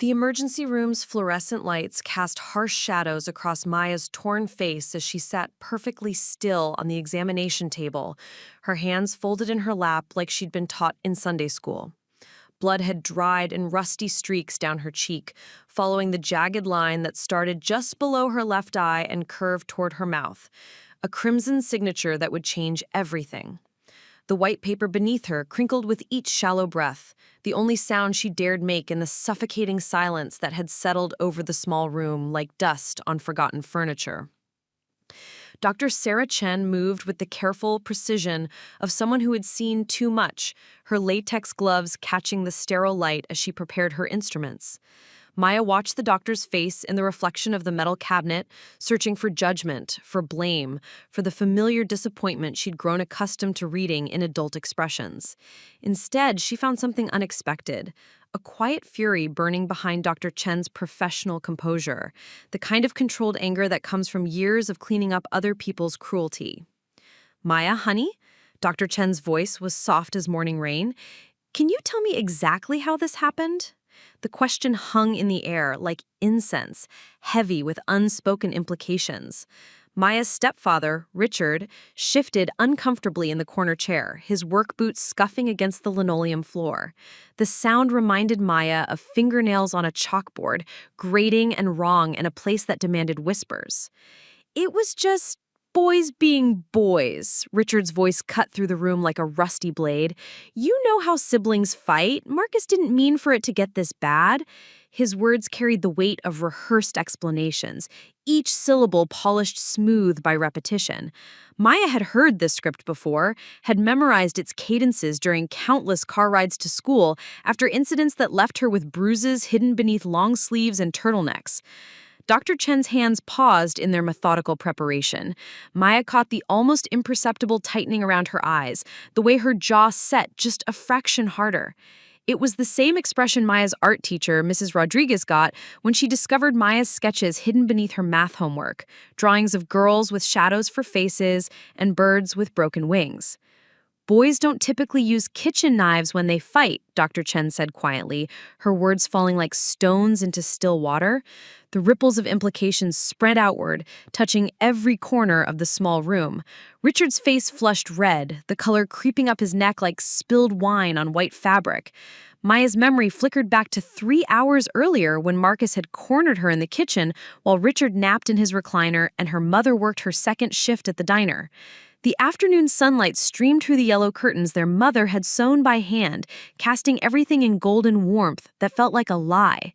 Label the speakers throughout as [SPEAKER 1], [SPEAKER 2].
[SPEAKER 1] The emergency room's fluorescent lights cast harsh shadows across Maya's torn face as she sat perfectly still on the examination table, her hands folded in her lap like she'd been taught in Sunday school. Blood had dried in rusty streaks down her cheek, following the jagged line that started just below her left eye and curved toward her mouth, a crimson signature that would change everything. The white paper beneath her crinkled with each shallow breath, the only sound she dared make in the suffocating silence that had settled over the small room like dust on forgotten furniture. Dr. Sarah Chen moved with the careful precision of someone who had seen too much, her latex gloves catching the sterile light as she prepared her instruments. Maya watched the doctor's face in the reflection of the metal cabinet, searching for judgment, for blame, for the familiar disappointment she'd grown accustomed to reading in adult expressions. Instead, she found something unexpected, a quiet fury burning behind Dr. Chen's professional composure, the kind of controlled anger that comes from years of cleaning up other people's cruelty. "Maya, honey?" Dr. Chen's voice was soft as morning rain. "Can you tell me exactly how this happened?" The question hung in the air like incense, heavy with unspoken implications. Maya's stepfather, Richard, shifted uncomfortably in the corner chair, his work boots scuffing against the linoleum floor. The sound reminded Maya of fingernails on a chalkboard, grating and wrong in a place that demanded whispers. "It was just boys being boys," Richard's voice cut through the room like a rusty blade. "You know how siblings fight. Marcus didn't mean for it to get this bad." His words carried the weight of rehearsed explanations, each syllable polished smooth by repetition. Maya had heard this script before, had memorized its cadences during countless car rides to school after incidents that left her with bruises hidden beneath long sleeves and turtlenecks. Dr. Chen's hands paused in their methodical preparation. Maya caught the almost imperceptible tightening around her eyes, the way her jaw set just a fraction harder. It was the same expression Maya's art teacher, Mrs. Rodriguez, got when she discovered Maya's sketches hidden beneath her math homework, drawings of girls with shadows for faces and birds with broken wings. "Boys don't typically use kitchen knives when they fight," Dr. Chen said quietly, her words falling like stones into still water. The ripples of implications spread outward, touching every corner of the small room. Richard's face flushed red, the color creeping up his neck like spilled wine on white fabric. Maya's memory flickered back to 3 hours earlier when Marcus had cornered her in the kitchen while Richard napped in his recliner and her mother worked her second shift at the diner. The afternoon sunlight streamed through the yellow curtains their mother had sewn by hand, casting everything in golden warmth that felt like a lie.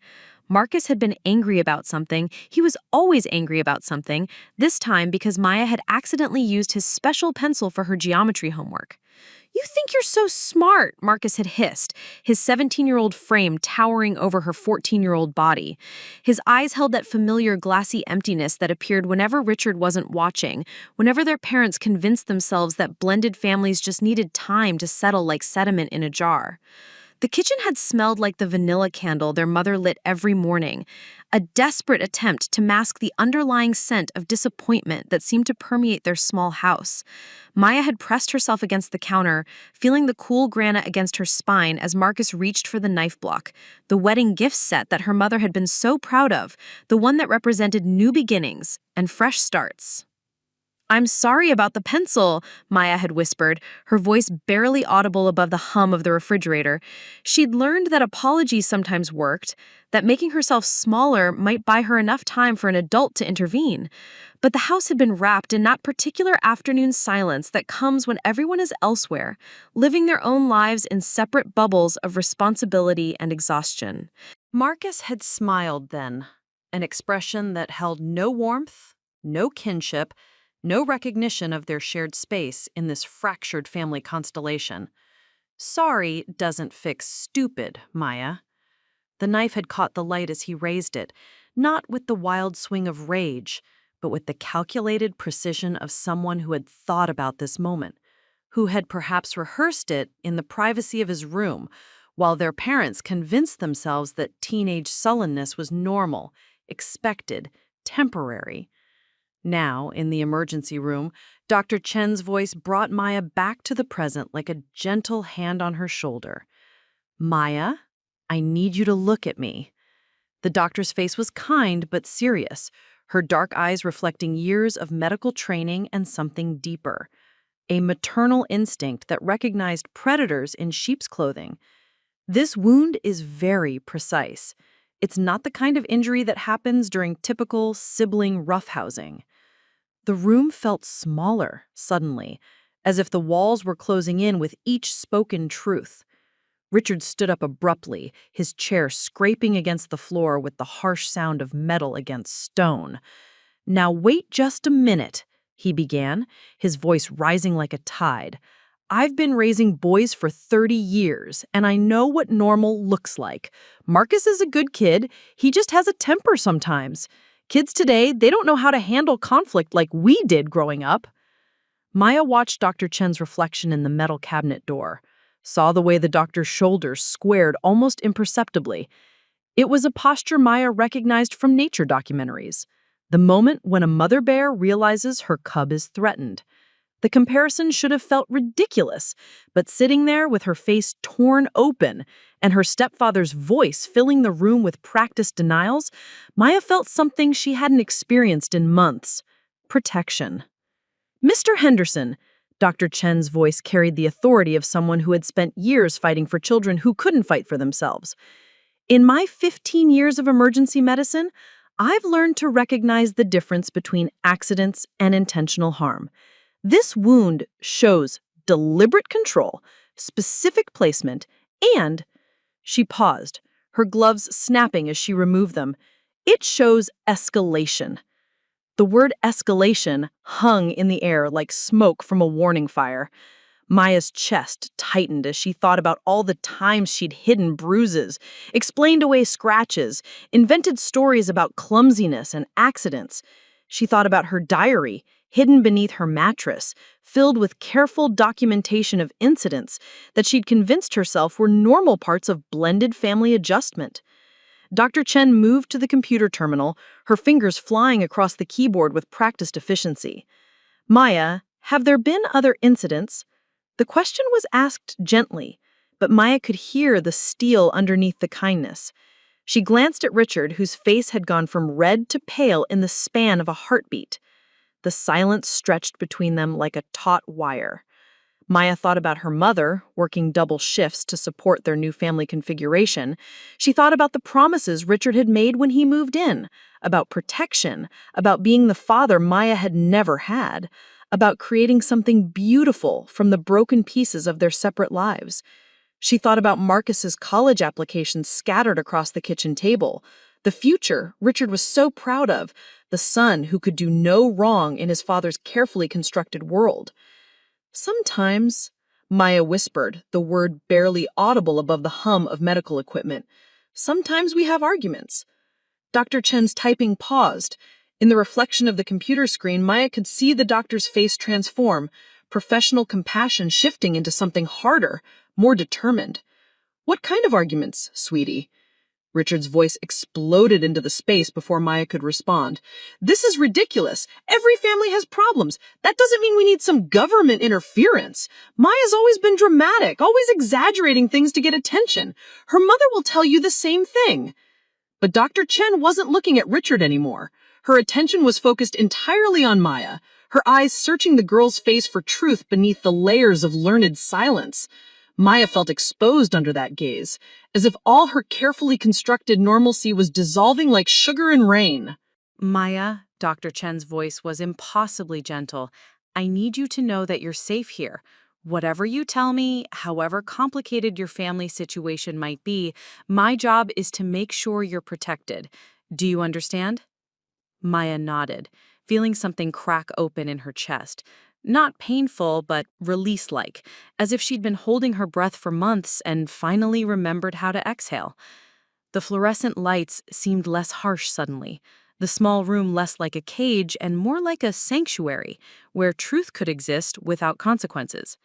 [SPEAKER 1] Marcus had been angry about something. He was always angry about something, this time because Maya had accidentally used his special pencil for her geometry homework. "You think you're so smart," Marcus had hissed, his 17-year-old frame towering over her 14-year-old body. His eyes held that familiar glassy emptiness that appeared whenever Richard wasn't watching, whenever their parents convinced themselves that blended families just needed time to settle like sediment in a jar. The kitchen had smelled like the vanilla candle their mother lit every morning, a desperate attempt to mask the underlying scent of disappointment that seemed to permeate their small house. Maya had pressed herself against the counter, feeling the cool granite against her spine as Marcus reached for the knife block, the wedding gift set that her mother had been so proud of, the one that represented new beginnings and fresh starts. "I'm sorry about the pencil," Maya had whispered, her voice barely audible above the hum of the refrigerator. She'd learned that apologies sometimes worked, that making herself smaller might buy her enough time for an adult to intervene. But the house had been wrapped in that particular afternoon silence that comes when everyone is elsewhere, living their own lives in separate bubbles of responsibility and exhaustion. Marcus had smiled then, an expression that held no warmth, no kinship, no recognition of their shared space in this fractured family constellation. "Sorry doesn't fix stupid, Maya." The knife had caught the light as he raised it, not with the wild swing of rage, but with the calculated precision of someone who had thought about this moment, who had perhaps rehearsed it in the privacy of his room, while their parents convinced themselves that teenage sullenness was normal, expected, temporary. Now, in the emergency room, Dr. Chen's voice brought Maya back to the present like a gentle hand on her shoulder. "Maya, I need you to look at me."
[SPEAKER 2] The doctor's face was kind but serious, her dark eyes reflecting years of medical training and something deeper. A maternal instinct that recognized predators in sheep's clothing. This wound is very precise. It's not the kind of injury that happens during typical sibling roughhousing. The room felt smaller, suddenly, as if the walls were closing in with each spoken truth. Richard stood up abruptly, his chair scraping against the floor with the harsh sound of metal against stone. "Now wait just a minute," he began, his voice rising like a tide. "I've been raising boys for 30 years, and I know what normal looks like. Marcus is a good kid. He just has a temper sometimes. Kids today, they don't know how to handle conflict like we did growing up." Maya watched Dr. Chen's reflection in the metal cabinet door, saw the way the doctor's shoulders squared almost imperceptibly. It was a posture Maya recognized from nature documentaries. The moment when a mother bear realizes her cub is threatened. The comparison should have felt ridiculous, but sitting there with her face torn open and her stepfather's voice filling the room with practiced denials, Maya felt something she hadn't experienced in months: protection. "Mr. Henderson," Dr. Chen's voice carried the authority of someone who had spent years fighting for children who couldn't fight for themselves. "In my 15 years of emergency medicine, I've learned to recognize the difference between accidents and intentional harm. This wound shows deliberate control, specific placement, and—" She paused, her gloves snapping as she removed them. "It shows escalation." The word escalation hung in the air like smoke from a warning fire. Maya's chest tightened as she thought about all the times she'd hidden bruises, explained away scratches, invented stories about clumsiness and accidents. She thought about her diary, hidden beneath her mattress, filled with careful documentation of incidents that she'd convinced herself were normal parts of blended family adjustment. Dr. Chen moved to the computer terminal, her fingers flying across the keyboard with practiced efficiency. "Maya, have there been other incidents?" The question was asked gently, but Maya could hear the steel underneath the kindness. She glanced at Richard, whose face had gone from red to pale in the span of a heartbeat. The silence stretched between them like a taut wire. Maya thought about her mother, working double shifts to support their new family configuration. She thought about the promises Richard had made when he moved in, about protection, about being the father Maya had never had, about creating something beautiful from the broken pieces of their separate lives. She thought about Marcus's college applications scattered across the kitchen table, the future Richard was so proud of, the son who could do no wrong in his father's carefully constructed world. "Sometimes," Maya whispered, the word barely audible above the hum of medical equipment, "sometimes we have arguments." Dr. Chen's typing paused. In the reflection of the computer screen, Maya could see the doctor's face transform, professional compassion shifting into something harder, more determined. "What kind of arguments, sweetie?" Richard's voice exploded into the space before Maya could respond. "This is ridiculous. Every family has problems. That doesn't mean we need some government interference. Maya's always been dramatic, always exaggerating things to get attention. Her mother will tell you the same thing." But Dr. Chen wasn't looking at Richard anymore. Her attention was focused entirely on Maya, her eyes searching the girl's face for truth beneath the layers of learned silence. Maya felt exposed under that gaze, as if all her carefully constructed normalcy was dissolving like sugar in rain.
[SPEAKER 1] "Maya," Dr. Chen's voice was impossibly gentle, "I need you to know that you're safe here. Whatever you tell me, however complicated your family situation might be, my job is to make sure you're protected. Do you understand?" Maya nodded, feeling something crack open in her chest. Not painful, but release-like, as if she'd been holding her breath for months and finally remembered how to exhale. The fluorescent lights seemed less harsh suddenly, the small room less like a cage and more like a sanctuary, where truth could exist without consequences.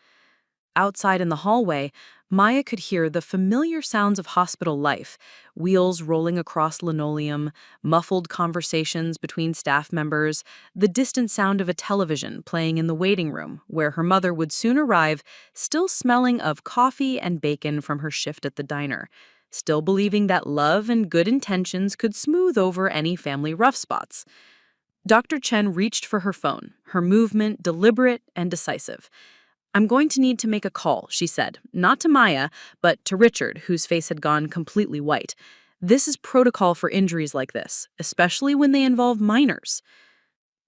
[SPEAKER 1] Outside in the hallway, Maya could hear the familiar sounds of hospital life, wheels rolling across linoleum, muffled conversations between staff members, the distant sound of a television playing in the waiting room, where her mother would soon arrive, still smelling of coffee and bacon from her shift at the diner.
[SPEAKER 2] still believing that love and good intentions could smooth over any family rough spots. Dr. Chen reached for her phone, her movement deliberate and decisive. "I'm going to need to make a call," she said, not to Maya, but to Richard, whose face had gone completely white. "This is protocol for injuries like this, especially when they involve minors."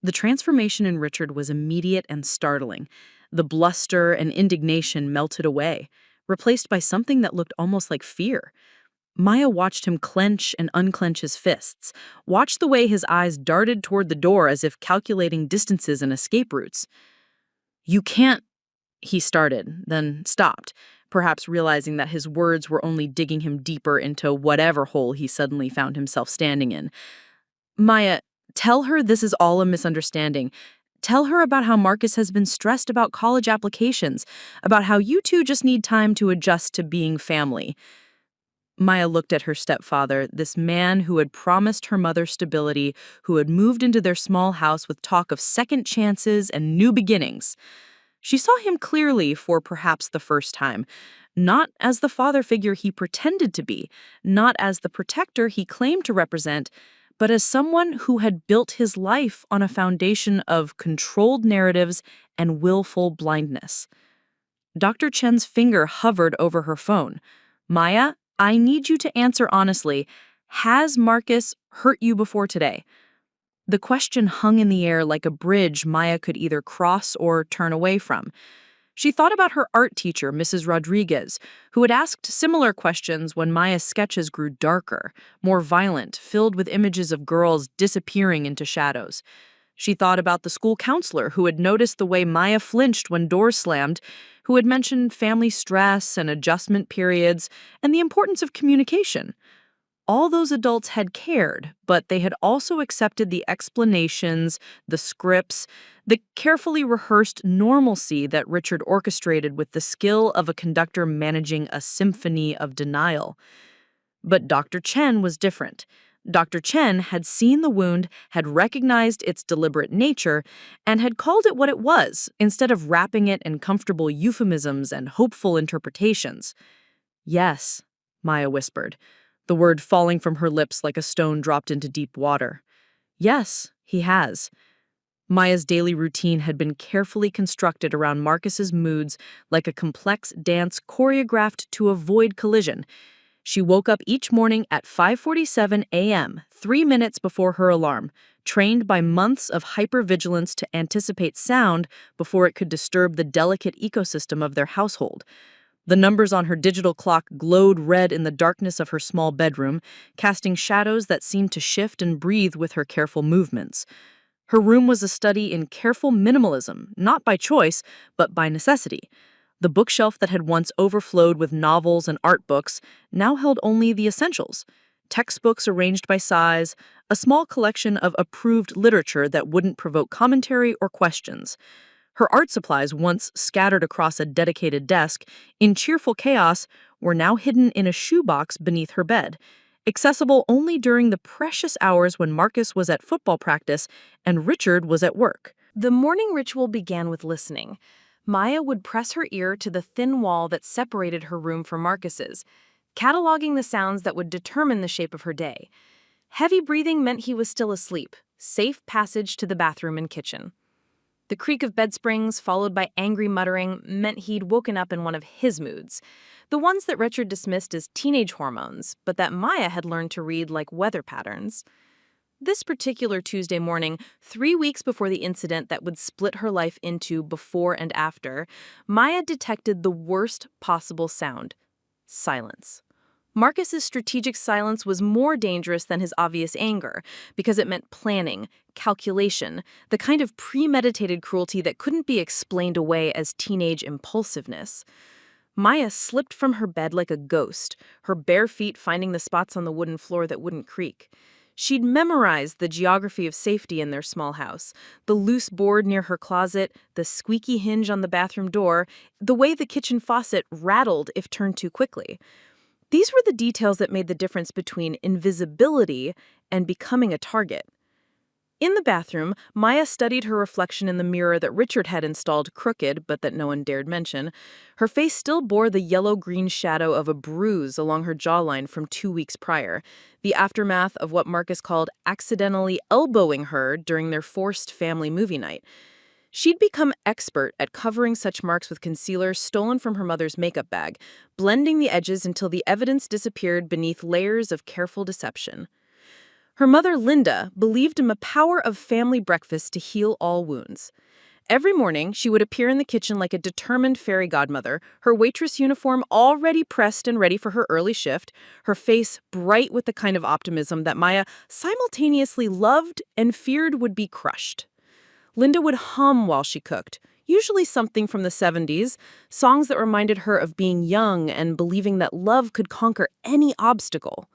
[SPEAKER 2] The transformation in Richard was immediate and startling. The bluster and indignation melted away, replaced by something that looked almost like fear. Maya watched him clench and unclench his fists, watched the way his eyes darted toward the door as if calculating distances and escape routes. "You can't," he started, then stopped, perhaps realizing that his words were only digging him deeper into whatever hole he suddenly found himself standing in. "Maya, tell her this is all a misunderstanding. Tell her about how Marcus has been stressed about college applications, about how you two just need time to adjust to being family." Maya looked at her stepfather, this man who had promised her mother stability, who had moved into their small house with talk of second chances and new beginnings. She saw him clearly for perhaps the first time, not as the father figure he pretended to be, not as the protector he claimed to represent, but as someone who had built his life on a foundation of controlled narratives and willful blindness. Dr. Chen's finger hovered over her phone. "Maya, I need you to answer honestly. Has Marcus hurt you before today?" The question hung in the air like a bridge Maya could either cross or turn away from. She thought about her art teacher, Mrs. Rodriguez, who had asked similar questions when Maya's sketches grew darker, more violent, filled with images of girls disappearing into shadows. She thought about the school counselor who had noticed the way Maya flinched when doors slammed, who had mentioned family stress and adjustment periods, and the importance of communication. All those adults had cared, but they had also accepted the explanations, the scripts, the carefully rehearsed normalcy that Richard orchestrated with the skill of a conductor managing a symphony of denial. But Dr. Chen was different. Dr. Chen had seen the wound, had recognized its deliberate nature, and had called it what it was, instead of wrapping it in comfortable euphemisms and hopeful interpretations. "Yes," Maya whispered, the word falling from her lips like a stone dropped into deep water. "Yes, he has." Maya's daily routine had been carefully constructed around Marcus's moods like a complex dance choreographed to avoid collision. She woke up each morning at 5:47 a.m., 3 minutes before her alarm, trained by months of hypervigilance to anticipate sound before it could disturb the delicate ecosystem of their household. The numbers on her digital clock glowed red in the darkness of her small bedroom, casting shadows that seemed to shift and breathe with her careful movements. Her room was a study in careful minimalism, not by choice, but by necessity. The bookshelf that had once overflowed with novels and art books now held only the essentials: textbooks arranged by size, a small collection of approved literature that wouldn't provoke commentary or questions. Her art supplies, once scattered across a dedicated desk, in cheerful chaos, were now hidden in a shoebox beneath her bed, accessible only during the precious hours when Marcus was at football practice and Richard was at work. The morning ritual began with listening. Maya would press her ear to the thin wall that separated her room from Marcus's, cataloging the sounds that would determine the shape of her day. Heavy breathing meant he was still asleep, safe passage to the bathroom and kitchen. The creak of bed springs, followed by angry muttering, meant he'd woken up in one of his moods, the ones that Richard dismissed as teenage hormones, but that Maya had learned to read like weather patterns. This particular Tuesday morning, 3 weeks before the incident that would split her life into before and after, Maya detected the worst possible sound: silence. Marcus's strategic silence was more dangerous than his obvious anger, because it meant planning, calculation, the kind of premeditated cruelty that couldn't be explained away as teenage impulsiveness. Maya slipped from her bed like a ghost, her bare feet finding the spots on the wooden floor that wouldn't creak. She'd memorized the geography of safety in their small house: the loose board near her closet, the squeaky hinge on the bathroom door, the way the kitchen faucet rattled if turned too quickly. These were the details that made the difference between invisibility and becoming a target. In the bathroom, Maya studied her reflection in the mirror that Richard had installed crooked, but that no one dared mention. Her face still bore the yellow-green shadow of a bruise along her jawline from 2 weeks prior, the aftermath of what Marcus called accidentally elbowing her during their forced family movie night. She'd become expert at covering such marks with concealer stolen from her mother's makeup bag, blending the edges until the evidence disappeared beneath layers of careful deception. Her mother, Linda, believed in the power of family breakfast to heal all wounds. Every morning, she would appear in the kitchen like a determined fairy godmother, her waitress uniform already pressed and ready for her early shift, her face bright with the kind of optimism that Maya simultaneously loved and feared would be crushed. Linda would hum while she cooked, usually something from the 70s, songs that reminded her of being young and believing that love could conquer any obstacle.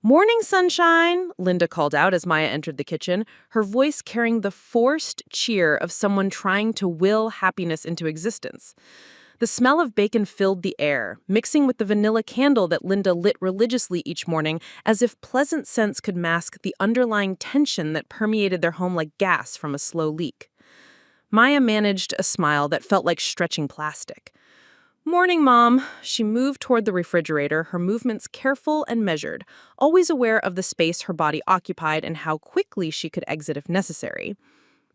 [SPEAKER 2] "Morning, sunshine," Linda called out as Maya entered the kitchen, her voice carrying the forced cheer of someone trying to will happiness into existence. The smell of bacon filled the air, mixing with the vanilla candle that Linda lit religiously each morning, as if pleasant scents could mask the underlying tension that permeated their home like gas from a slow leak. Maya managed a smile that felt like stretching plastic. "Morning, Mom." She moved toward the refrigerator, her movements careful and measured, always aware of the space her body occupied and how quickly she could exit if necessary.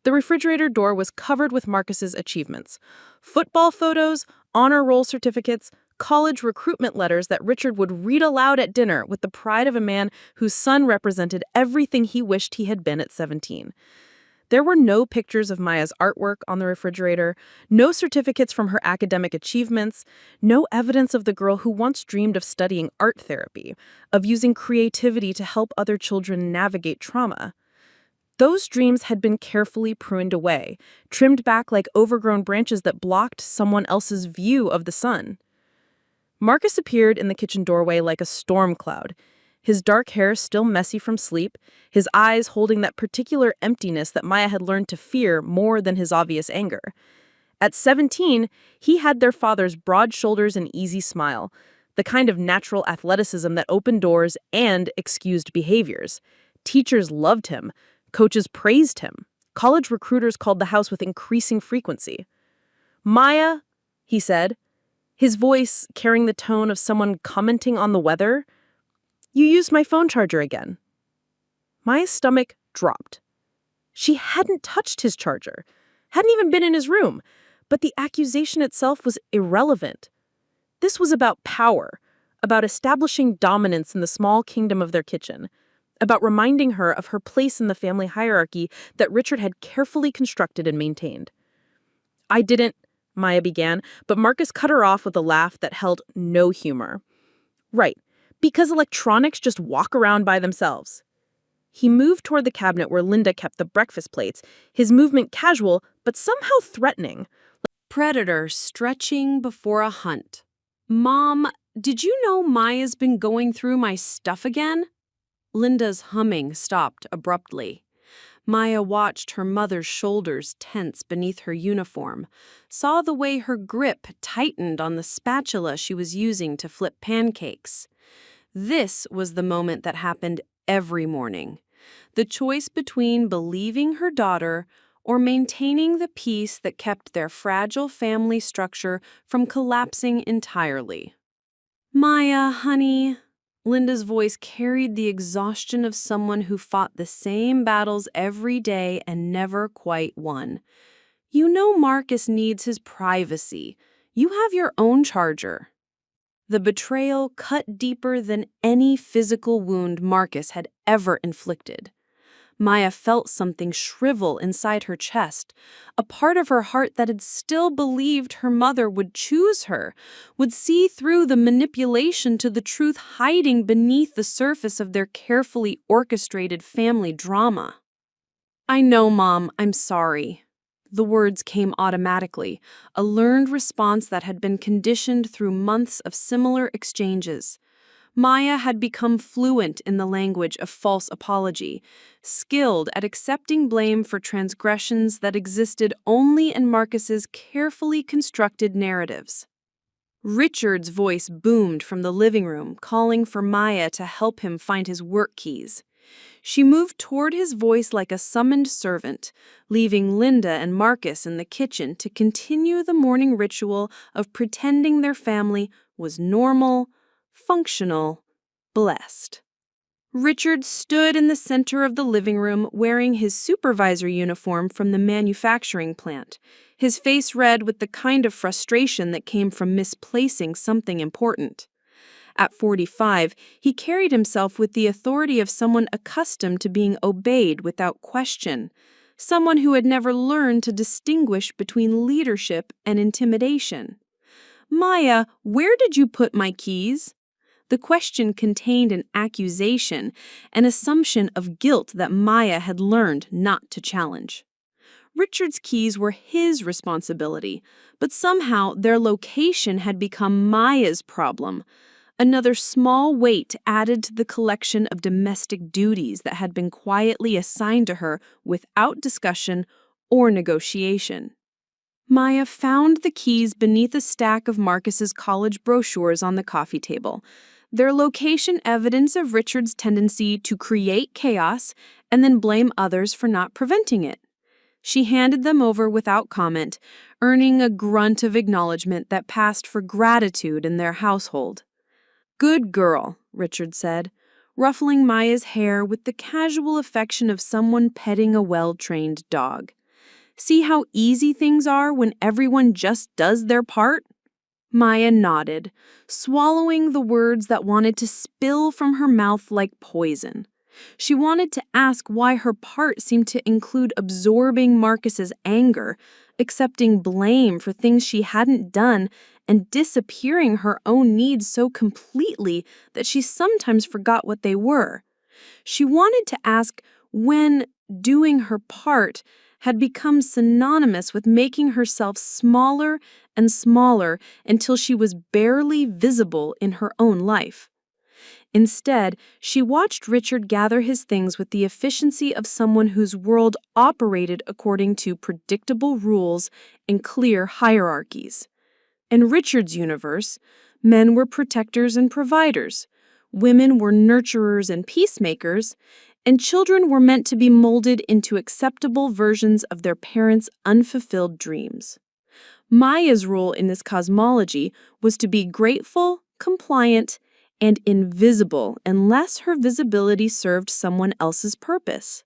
[SPEAKER 2] The refrigerator door was covered with Marcus's achievements: football photos, honor roll certificates, college recruitment letters that Richard would read aloud at dinner with the pride of a man whose son represented everything he wished he had been at 17. There were no pictures of Maya's artwork on the refrigerator, no certificates from her academic achievements, no evidence of the girl who once dreamed of studying art therapy, of using creativity to help other children navigate trauma. Those dreams had been carefully pruned away, trimmed back like overgrown branches that blocked someone else's view of the sun. Marcus appeared in the kitchen doorway like a storm cloud, his dark hair still messy from sleep, his eyes holding that particular emptiness that Maya had learned to fear more than his obvious anger. At 17, he had their father's broad shoulders and easy smile, the kind of natural athleticism that opened doors and excused behaviors. Teachers loved him. Coaches praised him. College recruiters called the house with increasing frequency. "Maya," he said, his voice carrying the tone of someone commenting on the weather, "you used my phone charger again." Maya's stomach dropped. She hadn't touched his charger, hadn't even been in his room, but the accusation itself was irrelevant. This was about power, about establishing dominance in the small kingdom of their kitchen, about reminding her of her place in the family hierarchy that Richard had carefully constructed and maintained. "I didn't," Maya began, but Marcus cut her off with a laugh that held no humor. "Right, because electronics just walk around by themselves." He moved toward the cabinet where Linda kept the breakfast plates, his movement casual but somehow threatening.
[SPEAKER 1] Predator stretching before a hunt. "Mom, did you know Maya's been going through my stuff again?" Linda's humming stopped abruptly. Maya watched her mother's shoulders tense beneath her uniform, saw the way her grip tightened on the spatula she was using to flip pancakes. This was the moment that happened every morning. The choice between believing her daughter or maintaining the peace that kept their fragile family structure from collapsing entirely. "Maya, honey." Linda's voice carried the exhaustion of someone who fought the same battles every day and never quite won. "You know Marcus needs his privacy. You have your own charger." The betrayal cut deeper than any physical wound Marcus had ever inflicted. Maya felt something shrivel inside her chest, a part of her heart that had still believed her mother would choose her, would see through the manipulation to the truth hiding beneath the surface of their carefully orchestrated family drama. "I know, Mom, I'm sorry." The words came automatically, a learned response that had been conditioned through months of similar exchanges. Maya had become fluent in the language of false apology, skilled at accepting blame for transgressions that existed only in Marcus's carefully constructed narratives.
[SPEAKER 3] Richard's voice boomed from the living room, calling for Maya to help him find his work keys. She moved toward his voice like a summoned servant, leaving Linda and Marcus in the kitchen to continue the morning ritual of pretending their family was normal, functional, blessed. Richard stood in the center of the living room wearing his supervisor uniform from the manufacturing plant, his face red with the kind of frustration that came from misplacing something important. At 45, he carried himself with the authority of someone accustomed to being obeyed without question, someone who had never learned to distinguish between leadership and intimidation. "Maya, where did you put my keys?" The question contained an accusation, an assumption of guilt that Maya had learned not to challenge. Richard's keys were his responsibility, but somehow their location had become Maya's problem. Another small weight added to the collection of domestic duties that had been quietly assigned to her without discussion or negotiation. Maya found the keys beneath a stack of Marcus's college brochures on the coffee table, their location evidence of Richard's tendency to create chaos and then blame others for not preventing it. She handed them over without comment, earning a grunt of acknowledgement that passed for gratitude in their household. "Good girl," Richard said, ruffling Maya's hair with the casual affection of someone petting a well-trained dog. "See how easy things are when everyone just does their part?" Maya nodded, swallowing the words that wanted to spill from her mouth like poison. She wanted to ask why her part seemed to include absorbing Marcus's anger, accepting blame for things she hadn't done, and disappearing her own needs so completely that she sometimes forgot what they were. She wanted to ask when doing her part had become synonymous with making herself smaller and smaller until she was barely visible in her own life. Instead, she watched Richard gather his things with the efficiency of someone whose world operated according to predictable rules and clear hierarchies. In Richard's universe, men were protectors and providers, women were nurturers and peacemakers, and children were meant to be molded into acceptable versions of their parents' unfulfilled dreams. Maya's role in this cosmology was to be grateful, compliant, and invisible unless her visibility served someone else's purpose.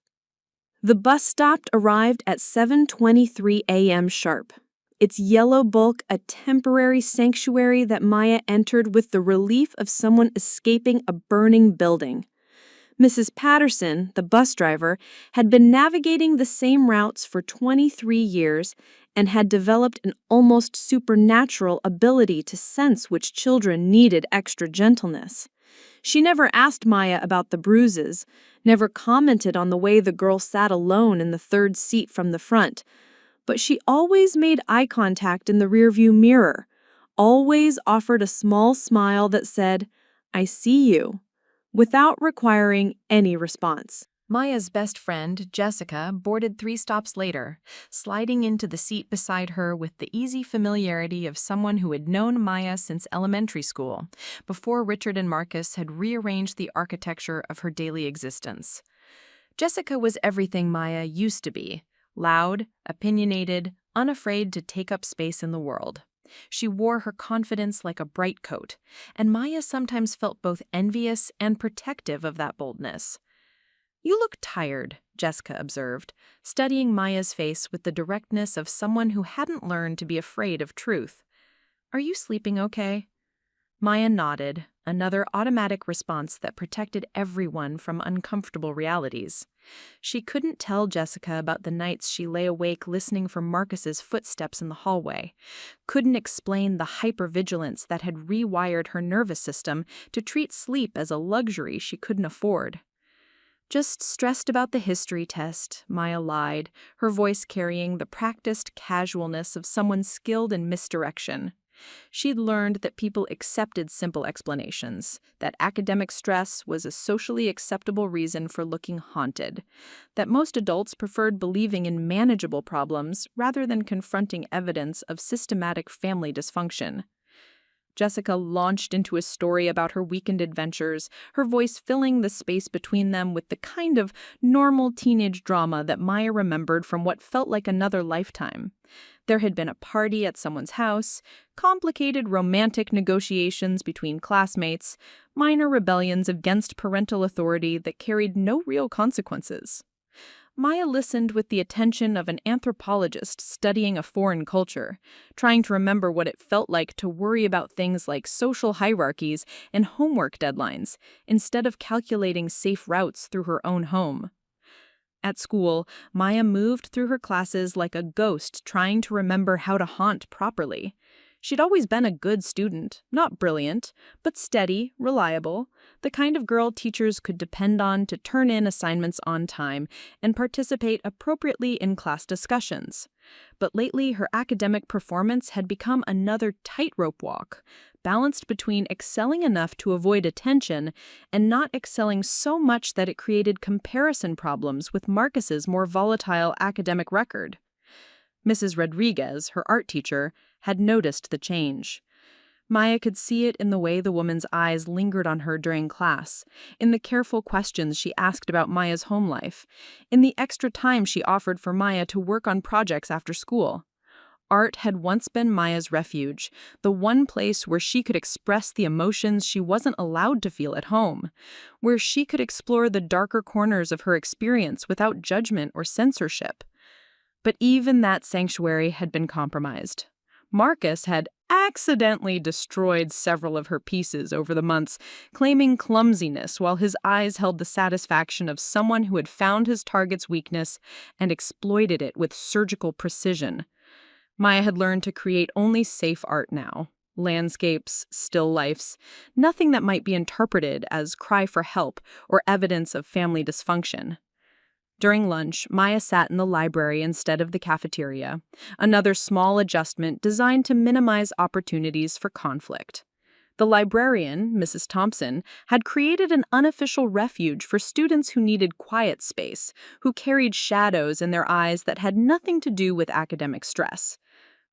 [SPEAKER 3] The bus stop arrived at 7:23 a.m. sharp. Its yellow bulk a temporary sanctuary that Maya entered with the relief of someone escaping a burning building. Mrs. Patterson, the bus driver, had been navigating the same routes for 23 years and had developed an almost supernatural ability to sense which children needed extra gentleness. She never asked Maya about the bruises, never commented on the way the girl sat alone in the third seat from the front, but she always made eye contact in the rearview mirror, always offered a small smile that said, "I see you," without requiring any response.
[SPEAKER 1] Maya's best friend, Jessica, boarded 3 stops later, sliding into the seat beside her with the easy familiarity of someone who had known Maya since elementary school, before Richard and Marcus had rearranged the architecture of her daily existence. Jessica was everything Maya used to be: loud, opinionated, unafraid to take up space in the world. She wore her confidence like a bright coat, and Maya sometimes felt both envious and protective of that boldness. "You look tired," Jessica observed, studying Maya's face with the directness of someone who hadn't learned to be afraid of truth. "Are you sleeping okay?" Maya nodded, another automatic response that protected everyone from uncomfortable realities. She couldn't tell Jessica about the nights she lay awake listening for Marcus's footsteps in the hallway, couldn't explain the hypervigilance that had rewired her nervous system to treat sleep as a luxury she couldn't afford. "Just stressed about the history test," Maya lied, her voice carrying the practiced casualness of someone skilled in misdirection. She'd learned that people accepted simple explanations, that academic stress was a socially acceptable reason for looking haunted, that most adults preferred believing in manageable problems rather than confronting evidence of systematic family dysfunction.
[SPEAKER 3] Jessica launched into a story about her weekend adventures, her voice filling the space between them with the kind of normal teenage drama that Maya remembered from what felt like another lifetime. There had been a party at someone's house, complicated romantic negotiations between classmates, minor rebellions against parental authority that carried no real consequences. Maya listened with the attention of an anthropologist studying a foreign culture, trying to remember what it felt like to worry about things like social hierarchies and homework deadlines, instead of calculating safe routes through her own home. At school, Maya moved through her classes like a ghost trying to remember how to haunt properly. She'd always been a good student, not brilliant, but steady, reliable, the kind of girl teachers could depend on to turn in assignments on time and participate appropriately in class discussions. But lately, her academic performance had become another tightrope walk, balanced between excelling enough to avoid attention and not excelling so much that it created comparison problems with Marcus's more volatile academic record. Mrs. Rodriguez, her art teacher, had noticed the change. Maya could see it in the way the woman's eyes lingered on her during class, in the careful questions she asked about Maya's home life, in the extra time she offered for Maya to work on projects after school. Art had once been Maya's refuge, the one place where she could express the emotions she wasn't allowed to feel at home, where she could explore the darker corners of her experience without judgment or censorship. But even that sanctuary had been compromised. Marcus had accidentally destroyed several of her pieces over the months, claiming clumsiness while his eyes held the satisfaction of someone who had found his target's weakness and exploited it with surgical precision. Maya had learned to create only safe art now. Landscapes, still lifes, nothing that might be interpreted as cry for help or evidence of family dysfunction. During lunch, Maya sat in the library instead of the cafeteria, another small adjustment designed to minimize opportunities for conflict. The librarian, Mrs. Thompson, had created an unofficial refuge for students who needed quiet space, who carried shadows in their eyes that had nothing to do with academic stress.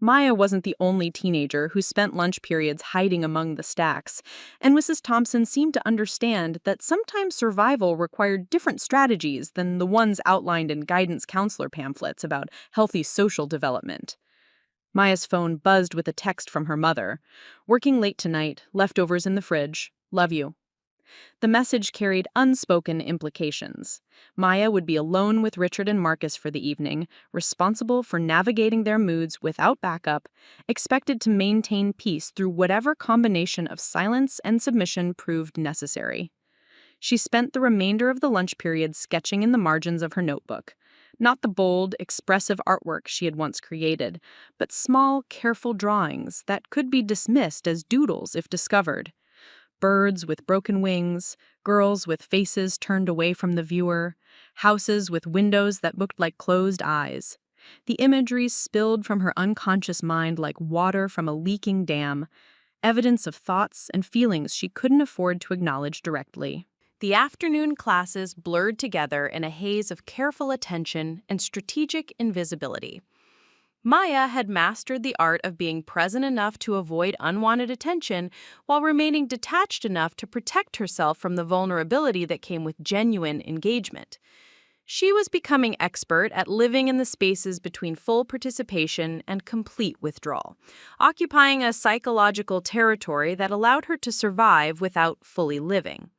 [SPEAKER 3] Maya wasn't the only teenager who spent lunch periods hiding among the stacks, and Mrs. Thompson seemed to understand that sometimes survival required different strategies than the ones outlined in guidance counselor pamphlets about healthy social development. Maya's phone buzzed with a text from her mother. "Working late tonight, leftovers in the fridge, love you." The message carried unspoken implications. Maya would be alone with Richard and Marcus for the evening, responsible for navigating their moods without backup, expected to maintain peace through whatever combination of silence and submission proved necessary. She spent the remainder of the lunch period sketching in the margins of her notebook. Not the bold, expressive artwork she had once created, but small, careful drawings that could be dismissed as doodles if discovered. Birds with broken wings, girls with faces turned away from the viewer, houses with windows that looked like closed eyes. The imagery spilled from her unconscious mind like water from a leaking dam, evidence of thoughts and feelings she couldn't afford to acknowledge directly. The afternoon classes blurred together in a haze of careful attention and strategic invisibility. Maya had mastered the art of being present enough to avoid unwanted attention while remaining detached enough to protect herself from the vulnerability that came with genuine engagement. She was becoming expert at living in the spaces between full participation and complete withdrawal, occupying a psychological territory that allowed her to survive without fully living.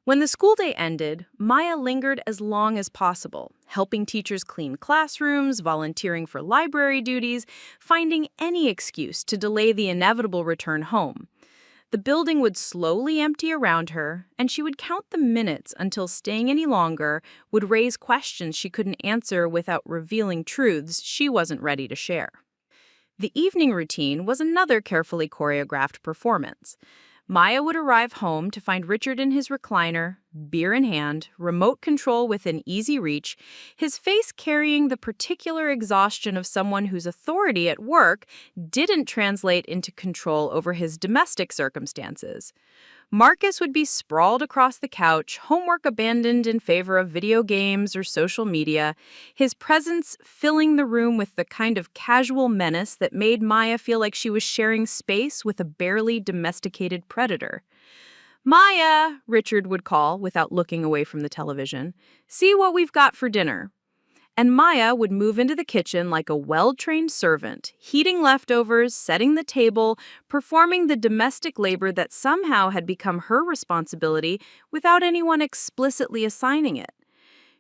[SPEAKER 3] When the school day ended, Maya lingered as long as possible, helping teachers clean classrooms, volunteering for library duties, finding any excuse to delay the inevitable return home. The building would slowly empty around her, and she would count the minutes until staying any longer would raise questions she couldn't answer without revealing truths she wasn't ready to share. The evening routine was another carefully choreographed performance. Maya would arrive home to find Richard in his recliner, beer in hand, remote control within easy reach, his face carrying the particular exhaustion of someone whose authority at work didn't translate into control over his domestic circumstances.
[SPEAKER 2] Marcus would be sprawled across the couch, homework abandoned in favor of video games or social media, his presence filling the room with the kind of casual menace that made Maya feel like she was sharing space with a barely domesticated predator. "Maya," Richard would call without looking away from the television, "see what we've got for dinner." And Maya would move into the kitchen like a well-trained servant, heating leftovers, setting the table, performing the domestic labor that somehow had become her responsibility without anyone explicitly assigning it.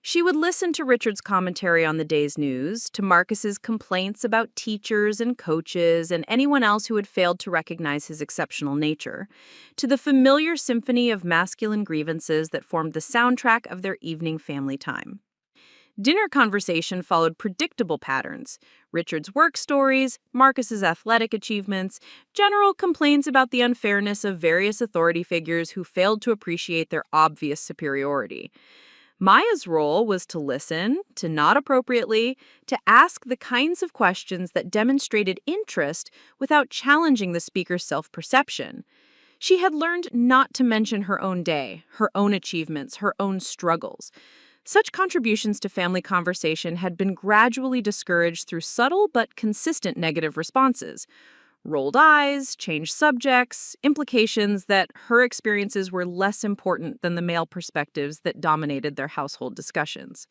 [SPEAKER 2] She would listen to Richard's commentary on the day's news, to Marcus's complaints about teachers and coaches and anyone else who had failed to recognize his exceptional nature, to the familiar symphony of masculine grievances that formed the soundtrack of their evening family time. Dinner conversation followed predictable patterns: Richard's work stories, Marcus's athletic achievements, general complaints about the unfairness of various authority figures who failed to appreciate their obvious superiority. Maya's role was to listen, to nod appropriately, to ask the kinds of questions that demonstrated interest without challenging the speaker's self-perception. She had learned not to mention her own day, her own achievements, her own struggles. Such contributions to family conversation had been gradually discouraged through subtle but consistent negative responses. Rolled eyes, changed subjects, implications that her experiences were less important than the male perspectives that dominated their household discussions.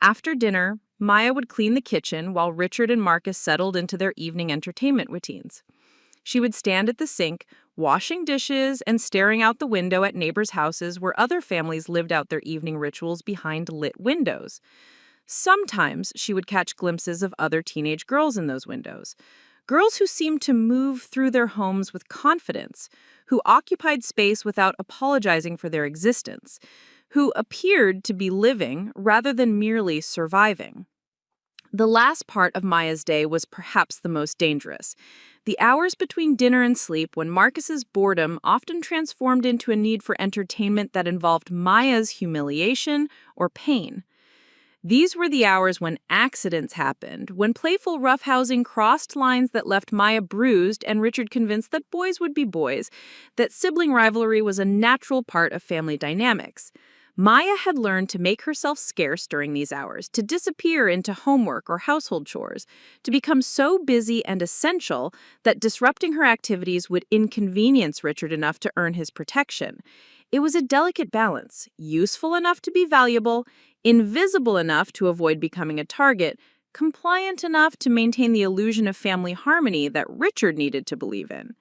[SPEAKER 2] After dinner, Maya would clean the kitchen while Richard and Marcus settled into their evening entertainment routines. She would stand at the sink, washing dishes and staring out the window at neighbors' houses where other families lived out their evening rituals behind lit windows. Sometimes she would catch glimpses of other teenage girls in those windows. Girls who seemed to move through their homes with confidence, who occupied space without apologizing for their existence, who appeared to be living rather than merely surviving. The last part of Maya's day was perhaps the most dangerous. The hours between dinner and sleep, when Marcus's boredom often transformed into a need for entertainment that involved Maya's humiliation or pain. These were the hours when accidents happened, when playful roughhousing crossed lines that left Maya bruised and Richard convinced that boys would be boys, that sibling rivalry was a natural part of family dynamics. Maya had learned to make herself scarce during these hours, to disappear into homework or household chores, to become so busy and essential that disrupting her activities would inconvenience Richard enough to earn his protection. It was a delicate balance, useful enough to be valuable, invisible enough to avoid becoming a target, compliant enough to maintain the illusion of family harmony that Richard needed to believe in.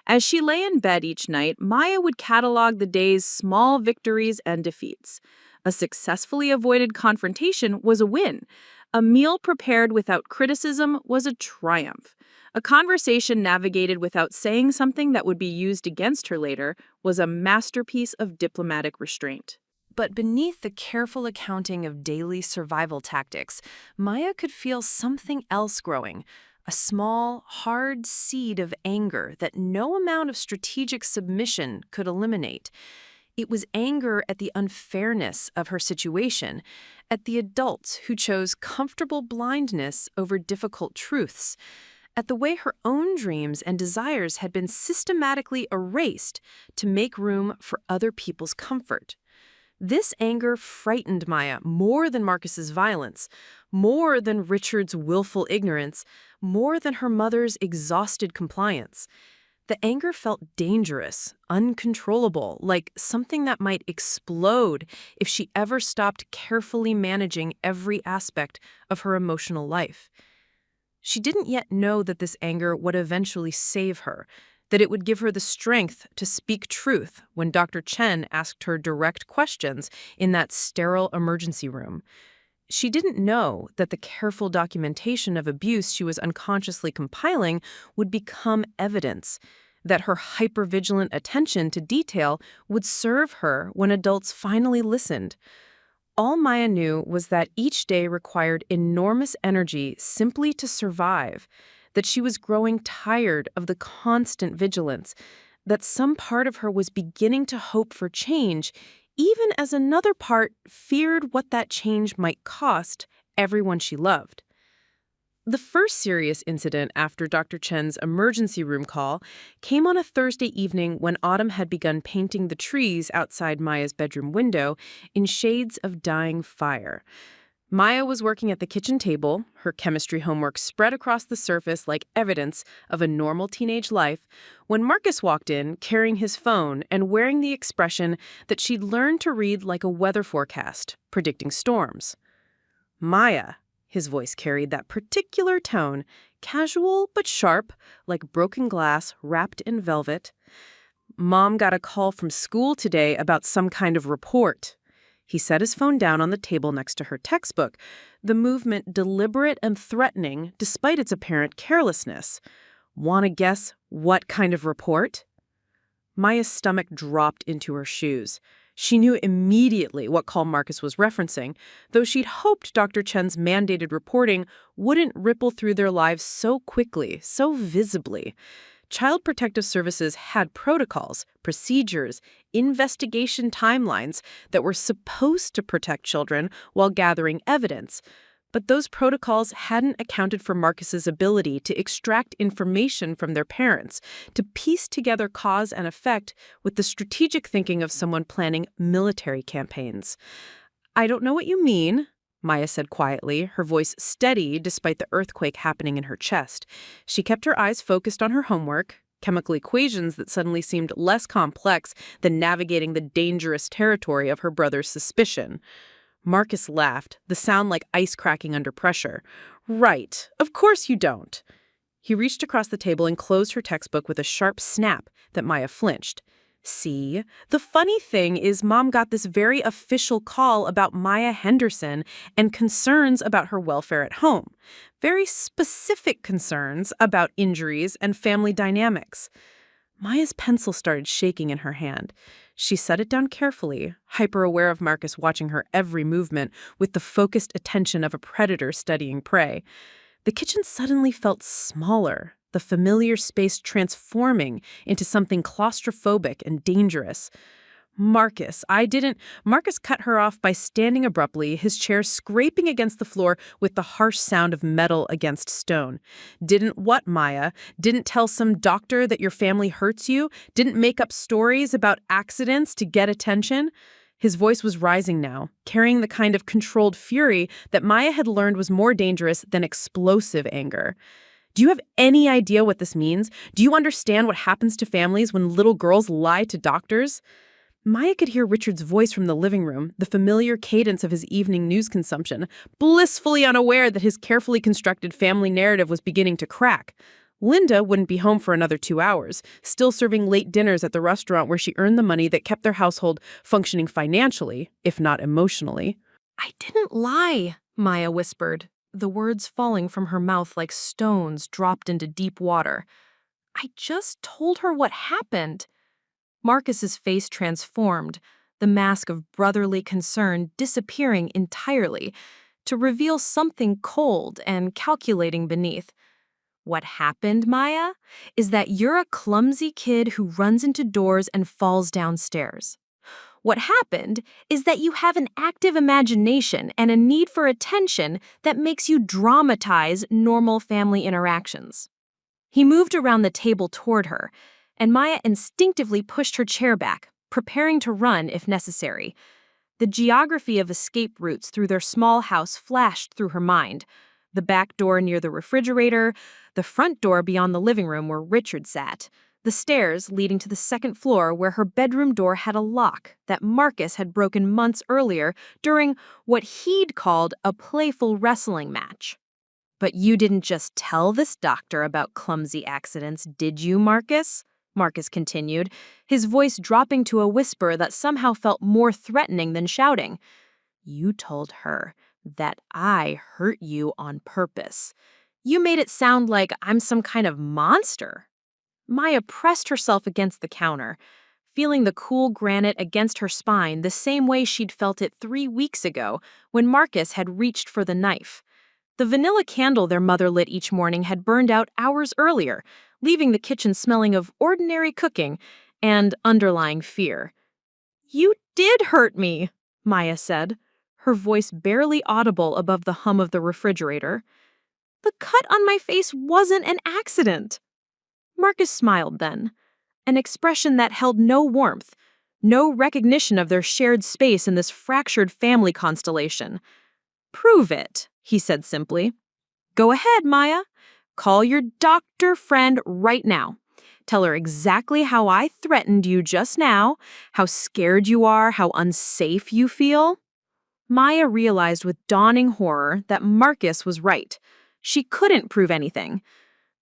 [SPEAKER 2] As she lay in bed each night, Maya would catalog the day's small victories and defeats. A successfully avoided confrontation was a win. A meal prepared without criticism was a triumph. A conversation navigated without saying something that would be used against her later was a masterpiece of diplomatic restraint.
[SPEAKER 1] But beneath the careful accounting of daily survival tactics, Maya could feel something else growing. A small, hard seed of anger that no amount of strategic submission could eliminate. It was anger at the unfairness of her situation, at the adults who chose comfortable blindness over difficult truths, at the way her own dreams and desires had been systematically erased to make room for other people's comfort. This anger frightened Maya more than Marcus's violence, more than Richard's willful ignorance, more than her mother's exhausted compliance. The anger felt dangerous, uncontrollable, like something that might explode if she ever stopped carefully managing every aspect of her emotional life. She didn't yet know that this anger would eventually save her, that it would give her the strength to speak truth when Dr. Chen asked her direct questions in that sterile emergency room. She didn't know that the careful documentation of abuse she was unconsciously compiling would become evidence, that her hypervigilant attention to detail would serve her when adults finally listened. All Maya knew was that each day required enormous energy simply to survive, that she was growing tired of the constant vigilance, that some part of her was beginning to hope for change, even as another part feared what that change might cost everyone she loved.
[SPEAKER 2] The first serious incident after Dr. Chen's emergency room call came on a Thursday evening when Autumn had begun painting the trees outside Maya's bedroom window in shades of dying fire. Maya was working at the kitchen table, her chemistry homework spread across the surface like evidence of a normal teenage life, when Marcus walked in carrying his phone and wearing the expression that she'd learned to read like a weather forecast, predicting storms. Maya, his voice carried that particular tone, casual but sharp, like broken glass wrapped in velvet. Mom got a call from school today about some kind of report. He set his phone down on the table next to her textbook, the movement deliberate and threatening despite its apparent carelessness. Want to guess what kind of report? Maya's stomach dropped into her shoes. She knew immediately what call Marcus was referencing, though she'd hoped Dr. Chen's mandated reporting wouldn't ripple through their lives so quickly, so visibly. Child Protective Services had protocols, procedures, investigation timelines that were supposed to protect children while gathering evidence. But those protocols hadn't accounted for Marcus's ability to extract information from their parents, to piece together cause and effect with the strategic thinking of someone planning military campaigns. "I don't know what you mean," Maya said quietly, her voice steady despite the earthquake happening in her chest. She kept her eyes focused on her homework, chemical equations that suddenly seemed less complex than navigating the dangerous territory of her brother's suspicion. Marcus laughed, the sound like ice cracking under pressure. "Right, of course you don't." He reached across the table and closed her textbook with a sharp snap that Maya flinched. "See, the funny thing is Mom got this very official call about Maya Henderson and concerns about her welfare at home. Very specific concerns about injuries and family dynamics." Maya's pencil started shaking in her hand. She set it down carefully, hyper-aware of Marcus watching her every movement with the focused attention of a predator studying prey. The kitchen suddenly felt smaller, the familiar space transforming into something claustrophobic and dangerous. "Marcus, Marcus cut her off by standing abruptly, his chair scraping against the floor with the harsh sound of metal against stone. "Didn't what, Maya? Didn't tell some doctor that your family hurts you? Didn't make up stories about accidents to get attention?" His voice was rising now, carrying the kind of controlled fury that Maya had learned was more dangerous than explosive anger. "Do you have any idea what this means? Do you understand what happens to families when little girls lie to doctors?" Maya could hear Richard's voice from the living room, the familiar cadence of his evening news consumption, blissfully unaware that his carefully constructed family narrative was beginning to crack. Linda wouldn't be home for another 2 hours, still serving late dinners at the restaurant where she earned the money that kept their household functioning financially, if not emotionally.
[SPEAKER 1] "I didn't lie," Maya whispered, the words falling from her mouth like stones dropped into deep water. "I just told her what happened." Marcus's face transformed, the mask of brotherly concern disappearing entirely, to reveal something cold and calculating beneath. "What happened, Maya, is that you're a clumsy kid who runs into doors and falls downstairs. What happened is that you have an active imagination and a need for attention that makes you dramatize normal family interactions." He moved around the table toward her, and Maya instinctively pushed her chair back, preparing to run if necessary. The geography of escape routes through their small house flashed through her mind. The back door near the refrigerator, the front door beyond the living room where Richard sat, the stairs leading to the second floor where her bedroom door had a lock that Marcus had broken months earlier during what he'd called a playful wrestling match. "But you didn't just tell this doctor about clumsy accidents, did you, Marcus?" Marcus continued, his voice dropping to a whisper that somehow felt more threatening than shouting. "You told her that I hurt you on purpose. You made it sound like I'm some kind of monster." Maya pressed herself against the counter, feeling the cool granite against her spine the same way she'd felt it 3 weeks ago when Marcus had reached for the knife. The vanilla candle their mother lit each morning had burned out hours earlier, leaving the kitchen smelling of ordinary cooking and underlying fear. "You did hurt me," Maya said, her voice barely audible above the hum of the refrigerator. The cut on my face wasn't an accident. Marcus smiled then, an expression that held no warmth, no recognition of their shared space in this fractured family constellation. "Prove it," he said simply. "Go ahead, Maya. Call your doctor friend right now. Tell her exactly how I threatened you just now, how scared you are, how unsafe you feel." Maya realized with dawning horror that Marcus was right. She couldn't prove anything.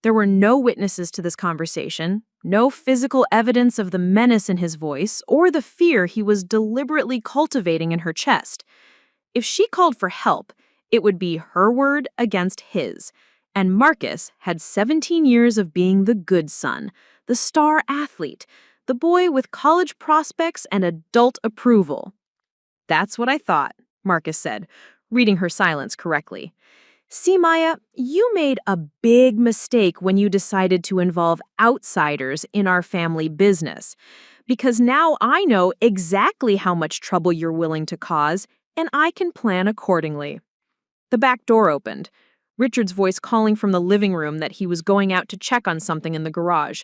[SPEAKER 1] There were no witnesses to this conversation, no physical evidence of the menace in his voice or the fear he was deliberately cultivating in her chest. If she called for help, it would be her word against his. And Marcus had 17 years of being the good son, the star athlete, the boy with college prospects and adult approval. "That's what I thought," Marcus said, reading her silence correctly. "See, Maya, you made a big mistake when you decided to involve outsiders in our family business, because now I know exactly how much trouble you're willing to cause, and I can plan accordingly." The back door opened, Richard's voice calling from the living room that he was going out to check on something in the garage.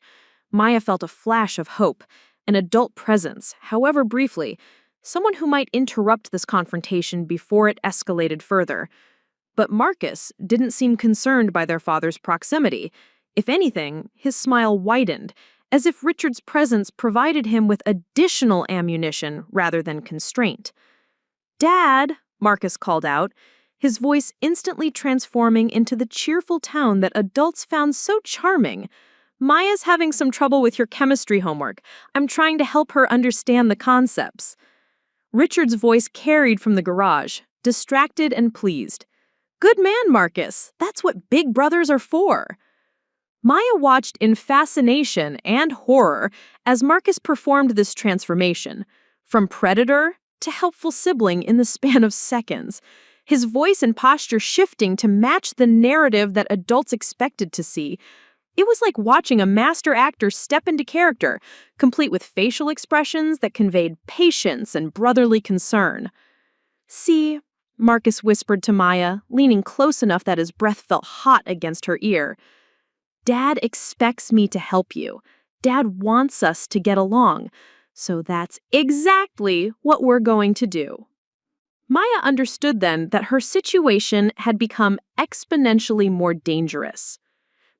[SPEAKER 1] Maya felt a flash of hope, an adult presence, however briefly, someone who might interrupt this confrontation before it escalated further. But Marcus didn't seem concerned by their father's proximity. If anything, his smile widened, as if Richard's presence provided him with additional ammunition rather than constraint. "Dad," Marcus called out, his voice instantly transforming into the cheerful tone that adults found so charming. "Maya's having some trouble with your chemistry homework. I'm trying to help her understand the concepts." Richard's voice carried from the garage, distracted and pleased. "Good man, Marcus. That's what big brothers are for." Maya watched in fascination and horror as Marcus performed this transformation, from predator to helpful sibling in the span of seconds, his voice and posture shifting to match the narrative that adults expected to see. It was like watching a master actor step into character, complete with facial expressions that conveyed patience and brotherly concern. "See," Marcus whispered to Maya, leaning close enough that his breath felt hot against her ear. "Dad expects me to help you. Dad wants us to get along. So that's exactly what we're going to do." Maya understood then that her situation had become exponentially more dangerous.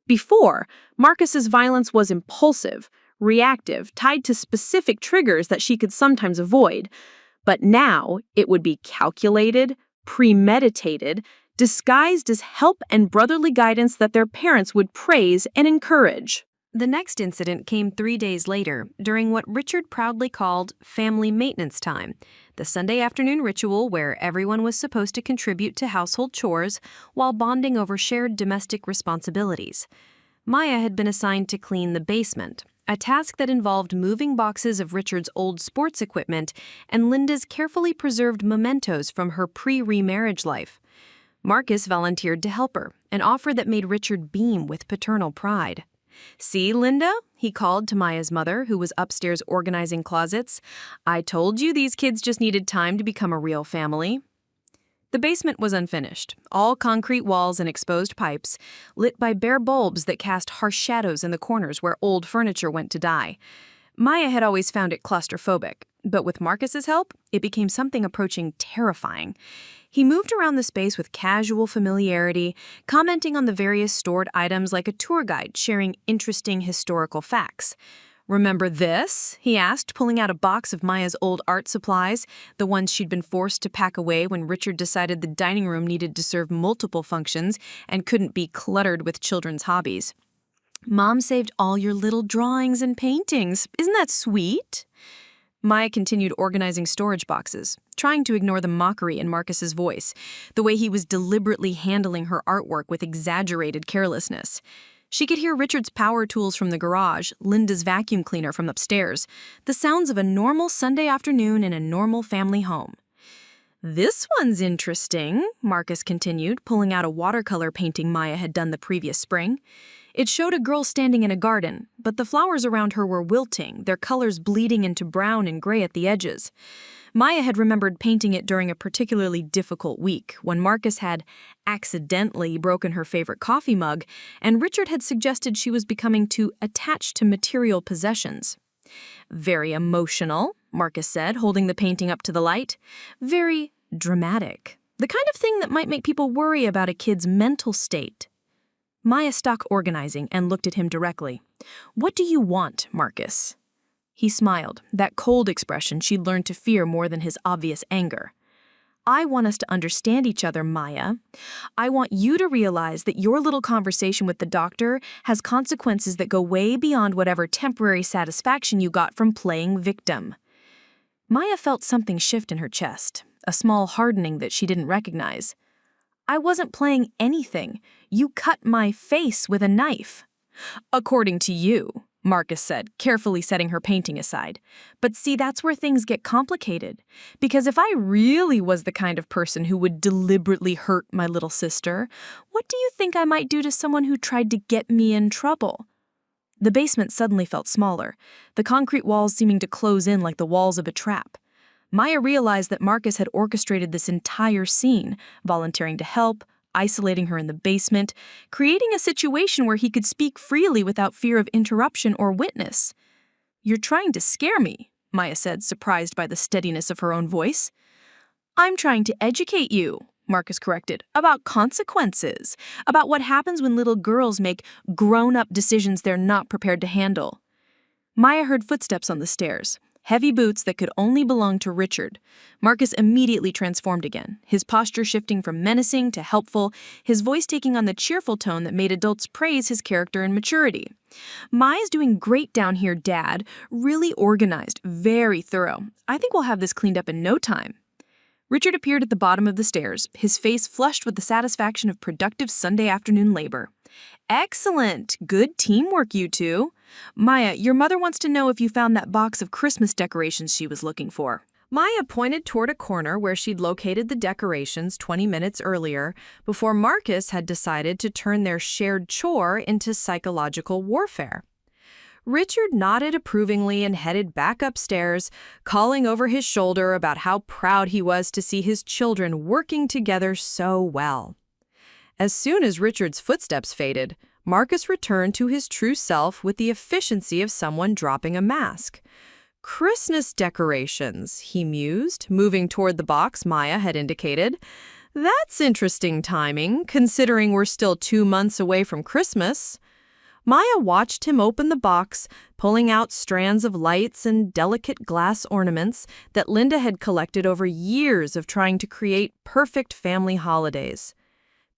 [SPEAKER 1] Before, Marcus's violence was impulsive, reactive, tied to specific triggers that she could sometimes avoid. But now it would be calculated, premeditated, disguised as help and brotherly guidance that their parents would praise and encourage. The next incident came 3 days later, during what Richard proudly called family maintenance time, the Sunday afternoon ritual where everyone was supposed to contribute to household chores while bonding over shared domestic responsibilities. Maya had been assigned to clean the basement, a task that involved moving boxes of Richard's old sports equipment and Linda's carefully preserved mementos from her pre-remarriage life. Marcus volunteered to help her, an offer that made Richard beam with paternal pride. "See, Linda," he called to Maya's mother, who was upstairs organizing closets. "I told you these kids just needed time to become a real family." The basement was unfinished, all concrete walls and exposed pipes, lit by bare bulbs that cast harsh shadows in the corners where old furniture went to die. Maya had always found it claustrophobic, but with Marcus's help, it became something approaching terrifying. He moved around the space with casual familiarity, commenting on the various stored items like a tour guide sharing interesting historical facts. "Remember this?" he asked, pulling out a box of Maya's old art supplies, the ones she'd been forced to pack away when Richard decided the dining room needed to serve multiple functions and couldn't be cluttered with children's hobbies. "Mom saved all your little drawings and paintings. Isn't that sweet?" Maya continued organizing storage boxes, trying to ignore the mockery in Marcus's voice, the way he was deliberately handling her artwork with exaggerated carelessness. She could hear Richard's power tools from the garage, Linda's vacuum cleaner from upstairs, the sounds of a normal Sunday afternoon in a normal family home. "This one's interesting," Marcus continued, pulling out a watercolor painting Maya had done the previous spring.
[SPEAKER 3] It showed a girl standing in a garden, but the flowers around her were wilting, their colors bleeding into brown and gray at the edges. Maya had remembered painting it during a particularly difficult week, when Marcus had accidentally broken her favorite coffee mug, and Richard had suggested she was becoming too attached to material possessions. "Very emotional," Marcus said, holding the painting up to the light. "Very dramatic. The kind of thing that might make people worry about a kid's mental state." Maya stopped organizing and looked at him directly. "What do you want, Marcus?" He smiled, that cold expression she'd learned to fear more than his obvious anger. "I want us to understand each other, Maya. I want you to realize that your little conversation with the doctor has consequences that go way beyond whatever temporary satisfaction you got from playing victim." Maya felt something shift in her chest, a small hardening that she didn't recognize. "I wasn't playing anything. You cut my face with a knife." "According to you," Marcus said, carefully setting her painting aside. "But see, that's where things get complicated. Because if I really was the kind of person who would deliberately hurt my little sister, what do you think I might do to someone who tried to get me in trouble?" The basement suddenly felt smaller, the concrete walls seeming to close in like the walls of a trap. Maya realized that Marcus had orchestrated this entire scene, volunteering to help, isolating her in the basement, creating a situation where he could speak freely without fear of interruption or witness. "You're trying to scare me," Maya said, surprised by the steadiness of her own voice. "I'm trying to educate you," Marcus corrected, "about consequences, about what happens when little girls make grown-up decisions they're not prepared to handle." Maya heard footsteps on the stairs. Heavy boots that could only belong to Richard. Marcus immediately transformed again, his posture shifting from menacing to helpful, his voice taking on the cheerful tone that made adults praise his character and maturity. "Maya's doing great down here, Dad. Really organized, very thorough. I think we'll have this cleaned up in no time." Richard appeared at the bottom of the stairs, his face flushed with the satisfaction of productive Sunday afternoon labor. "Excellent! Good teamwork, you two. Maya, your mother wants to know if you found that box of Christmas decorations she was looking for."
[SPEAKER 1] Maya pointed toward a corner where she'd located the decorations 20 minutes earlier, before Marcus had decided to turn their shared chore into psychological warfare. Richard nodded approvingly and headed back upstairs, calling over his shoulder about how proud he was to see his children working together so well. As soon as Richard's footsteps faded, Marcus returned to his true self with the efficiency of someone dropping a mask. "Christmas decorations," he mused, moving toward the box Maya had indicated. "That's interesting timing, considering we're still 2 months away from Christmas." Maya watched him open the box, pulling out strands of lights and delicate glass ornaments that Linda had collected over years of trying to create perfect family holidays.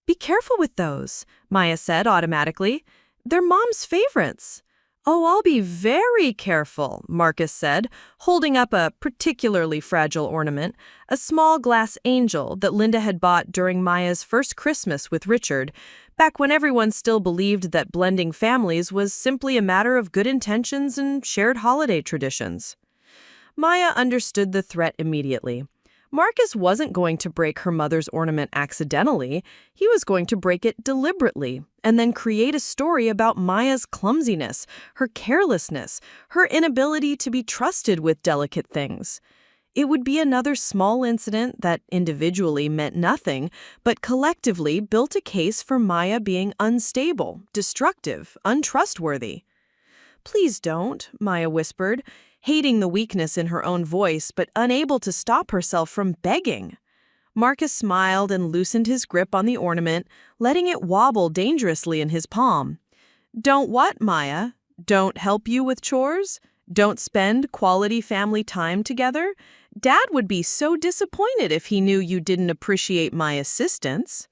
[SPEAKER 1] "Be careful with those," Maya said automatically. "They're Mom's favorites." "Oh, I'll be very careful," Marcus said, holding up a particularly fragile ornament, a small glass angel that Linda had bought during Maya's first Christmas with Richard, back when everyone still believed that blending families was simply a matter of good intentions and shared holiday traditions. Maya understood the threat immediately. Marcus wasn't going to break her mother's ornament accidentally. He was going to break it deliberately and then create a story about Maya's clumsiness, her carelessness, her inability to be trusted with delicate things. It would be another small incident that individually meant nothing, but collectively built a case for Maya being unstable, destructive, untrustworthy. "Please don't," Maya whispered, hating the weakness in her own voice, but unable to stop herself from begging. Marcus smiled and loosened his grip on the ornament, letting it wobble dangerously in his palm. "Don't what, Maya? Don't help you with chores? Don't spend quality family time together? Dad would be so disappointed if he knew you didn't appreciate my assistance."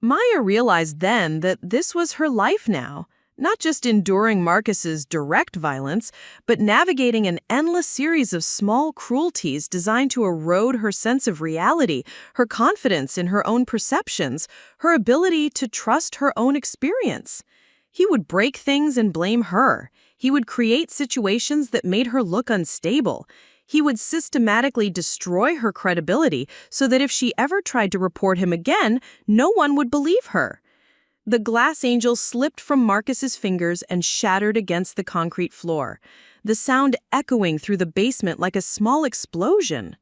[SPEAKER 1] Maya realized then that this was her life now. Not just enduring Marcus's direct violence, but navigating an endless series of small cruelties designed to erode her sense of reality, her confidence in her own perceptions, her ability to trust her own experience. He would break things and blame her. He would create situations that made her look unstable. He would systematically destroy her credibility so that if she ever tried to report him again, no one would believe her.
[SPEAKER 3] The glass angel slipped from Marcus's fingers and shattered against the concrete floor, the sound echoing through the basement like a small explosion.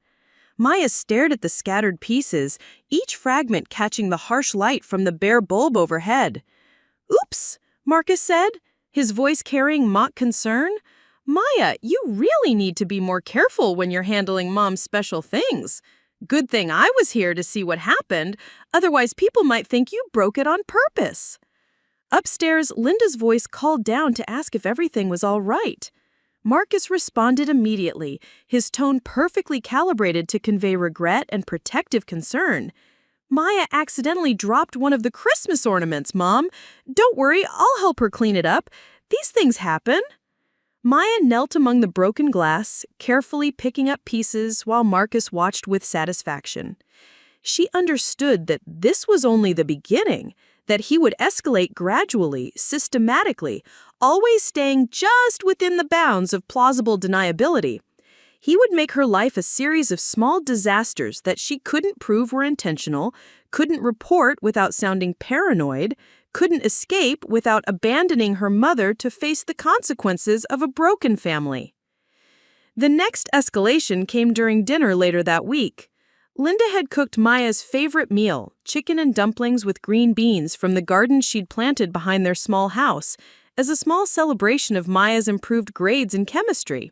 [SPEAKER 3] Maya stared at the scattered pieces, each fragment catching the harsh light from the bare bulb overhead. "Oops," Marcus said, his voice carrying mock concern. "Maya, you really need to be more careful when you're handling Mom's special things. Good thing I was here to see what happened, otherwise people might think you broke it on purpose." Upstairs, Linda's voice called down to ask if everything was all right. Marcus responded immediately, his tone perfectly calibrated to convey regret and protective concern. "Maya accidentally dropped one of the Christmas ornaments, Mom. Don't worry, I'll help her clean it up. These things happen." Maya knelt among the broken glass, carefully picking up pieces while Marcus watched with satisfaction. She understood that this was only the beginning, that he would escalate gradually, systematically, always staying just within the bounds of plausible deniability. He would make her life a series of small disasters that she couldn't prove were intentional, couldn't report without sounding paranoid, couldn't escape without abandoning her mother to face the consequences of a broken family. The next escalation came during dinner later that week. Linda had cooked Maya's favorite meal, chicken and dumplings with green beans from the garden she'd planted behind their small house, as a small celebration of Maya's improved grades in chemistry.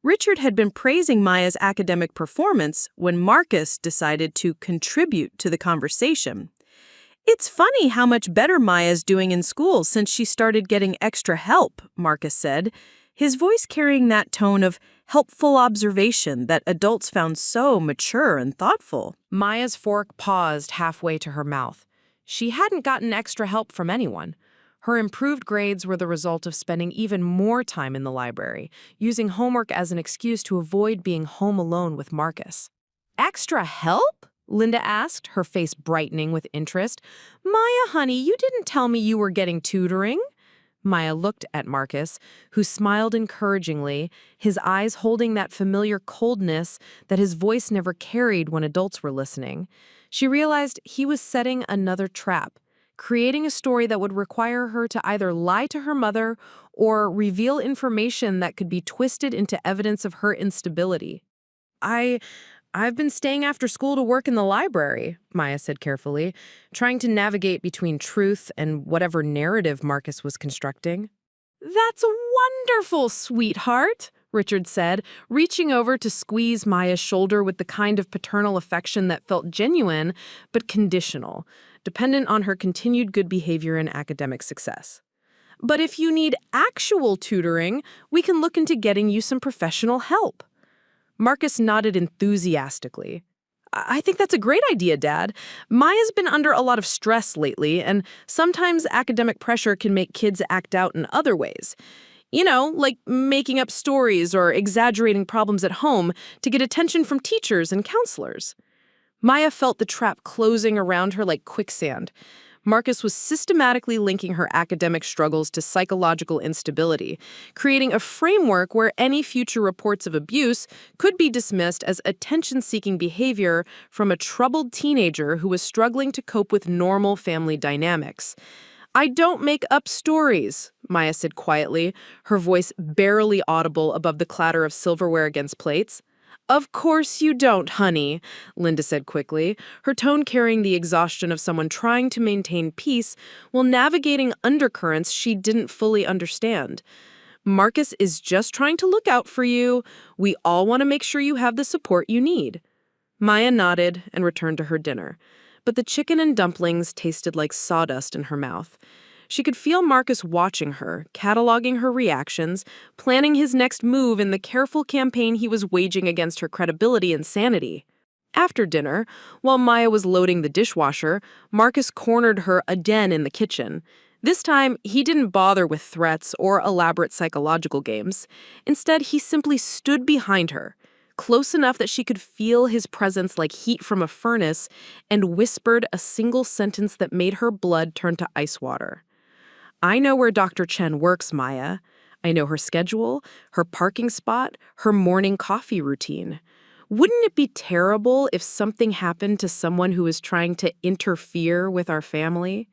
[SPEAKER 3] Richard had been praising Maya's academic performance when Marcus decided to contribute to the conversation. "It's funny how much better Maya's doing in school since she started getting extra help," Marcus said, his voice carrying that tone of helpful observation that adults found so mature and thoughtful.
[SPEAKER 1] Maya's fork paused halfway to her mouth. She hadn't gotten extra help from anyone. Her improved grades were the result of spending even more time in the library, using homework as an excuse to avoid being home alone with Marcus. "Extra help?" Linda asked, her face brightening with interest. "Maya, honey, you didn't tell me you were getting tutoring." Maya looked at Marcus, who smiled encouragingly, his eyes holding that familiar coldness that his voice never carried when adults were listening. She realized he was setting another trap, creating a story that would require her to either lie to her mother or reveal information that could be twisted into evidence of her instability. I've been staying after school to work in the library," Maya said carefully, trying to navigate between truth and whatever narrative Marcus was constructing. "That's wonderful, sweetheart," Richard said, reaching over to squeeze Maya's shoulder with the kind of paternal affection that felt genuine but conditional, dependent on her continued good behavior and academic success. "But if you need actual tutoring, we can look into getting you some professional help." Marcus nodded enthusiastically. "I think that's a great idea, Dad. Maya's been under a lot of stress lately, and sometimes academic pressure can make kids act out in other ways. You know, like making up stories or exaggerating problems at home to get attention from teachers and counselors." Maya felt the trap closing around her like quicksand. Marcus was systematically linking her academic struggles to psychological instability, creating a framework where any future reports of abuse could be dismissed as attention-seeking behavior from a troubled teenager who was struggling to cope with normal family dynamics. "I don't make up stories," Maya said quietly, her voice barely audible above the clatter of silverware against plates. "Of course you don't, honey," Linda said quickly, her tone carrying the exhaustion of someone trying to maintain peace while navigating undercurrents she didn't fully understand. "Marcus is just trying to look out for you. We all want to make sure you have the support you need." Maya nodded and returned to her dinner, but the chicken and dumplings tasted like sawdust in her mouth. She could feel Marcus watching her, cataloging her reactions, planning his next move in the careful campaign he was waging against her credibility and sanity. After dinner, while Maya was loading the dishwasher, Marcus cornered her again in the kitchen. This time, he didn't bother with threats or elaborate psychological games. Instead, he simply stood behind her, close enough that she could feel his presence like heat from a furnace, and whispered a single sentence that made her blood turn to ice water. "I know where Dr. Chen works, Maya. I know her schedule, her parking spot, her morning coffee routine. Wouldn't it be terrible if something happened to someone who is trying to interfere with our family?"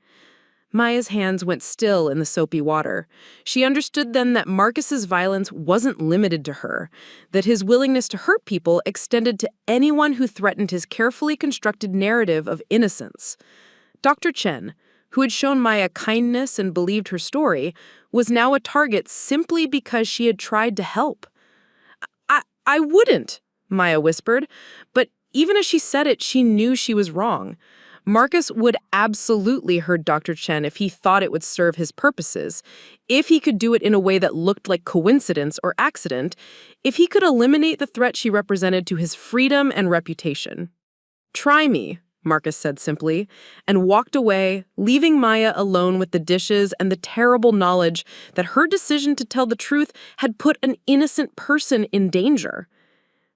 [SPEAKER 3] Maya's hands went still in the soapy water. She understood then that Marcus's violence wasn't limited to her, that his willingness to hurt people extended to anyone who threatened his carefully constructed narrative of innocence. Dr. Chen, who had shown Maya kindness and believed her story, was now a target simply because she had tried to help. I wouldn't, Maya whispered, but even as she said it, she knew she was wrong. Marcus would absolutely hurt Dr. Chen if he thought it would serve his purposes, if he could do it in a way that looked like coincidence or accident, if he could eliminate the threat she represented to his freedom and reputation. "Try me," Marcus said simply, and walked away, leaving Maya alone with the dishes and the terrible knowledge that her decision to tell the truth had put an innocent person in danger.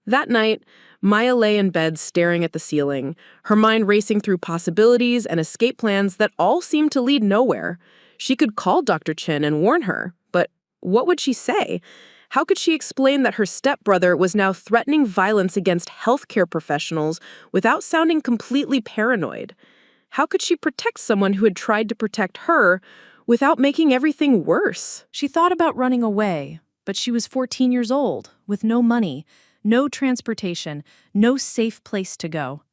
[SPEAKER 3] That night, Maya lay in bed staring at the ceiling, her mind racing through possibilities and escape plans that all seemed to lead nowhere. She could call Dr. Chen and warn her, but what would she say? How could she explain that her stepbrother was now threatening violence against healthcare professionals without sounding completely paranoid? How could she protect someone who had tried to protect her without making everything worse?
[SPEAKER 2] She thought about running away, but she was 14 years old, with no money, no transportation, no safe place to go.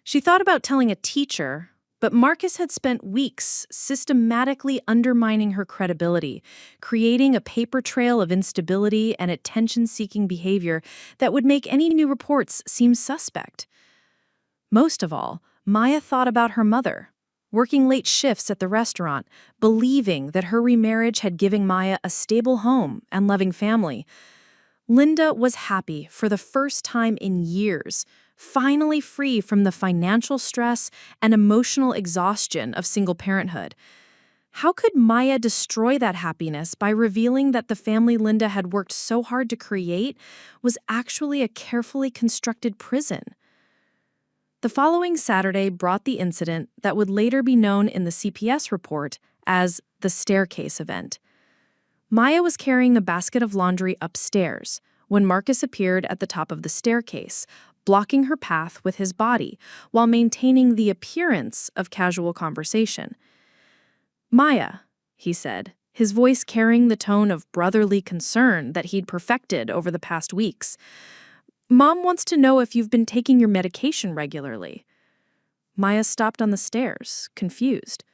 [SPEAKER 2] She thought about telling a teacher, but Marcus had spent weeks systematically undermining her credibility, creating a paper trail of instability and attention-seeking behavior that would make any new reports seem suspect. Most of all, Maya thought about her mother, working late shifts at the restaurant, believing that her remarriage had given Maya a stable home and loving family. Linda was happy for the first time in years, finally free from the financial stress and emotional exhaustion of single parenthood. How could Maya destroy that happiness by revealing that the family Linda had worked so hard to create was actually a carefully constructed prison? The following Saturday brought the incident that would later be known in the CPS report as the staircase event. Maya was carrying a basket of laundry upstairs when Marcus appeared at the top of the staircase, blocking her path with his body while maintaining the appearance of casual conversation. "Maya," he said, his voice carrying the tone of brotherly concern that he'd perfected over the past weeks. "Mom wants to know if you've been taking your medication regularly." Maya stopped on the stairs, confused.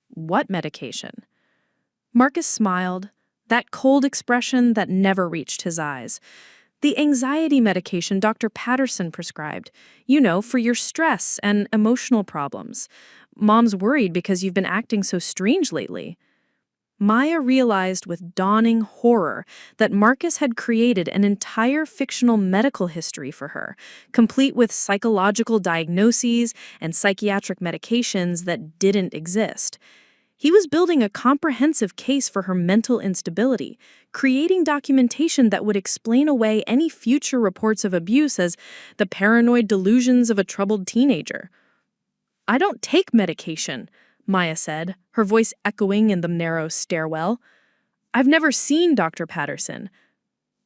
[SPEAKER 2] "What medication?" Marcus smiled, that cold expression that never reached his eyes. "The anxiety medication Dr. Patterson prescribed, for your stress and emotional problems. Mom's worried because you've been acting so strange lately." Maya realized with dawning horror that Marcus had created an entire fictional medical history for her, complete with psychological diagnoses and psychiatric medications that didn't exist. He was building a comprehensive case for her mental instability, creating documentation that would explain away any future reports of abuse as the paranoid delusions of a troubled teenager. "I don't take medication," Maya said, her voice echoing in the narrow stairwell. "I've never seen Dr. Patterson."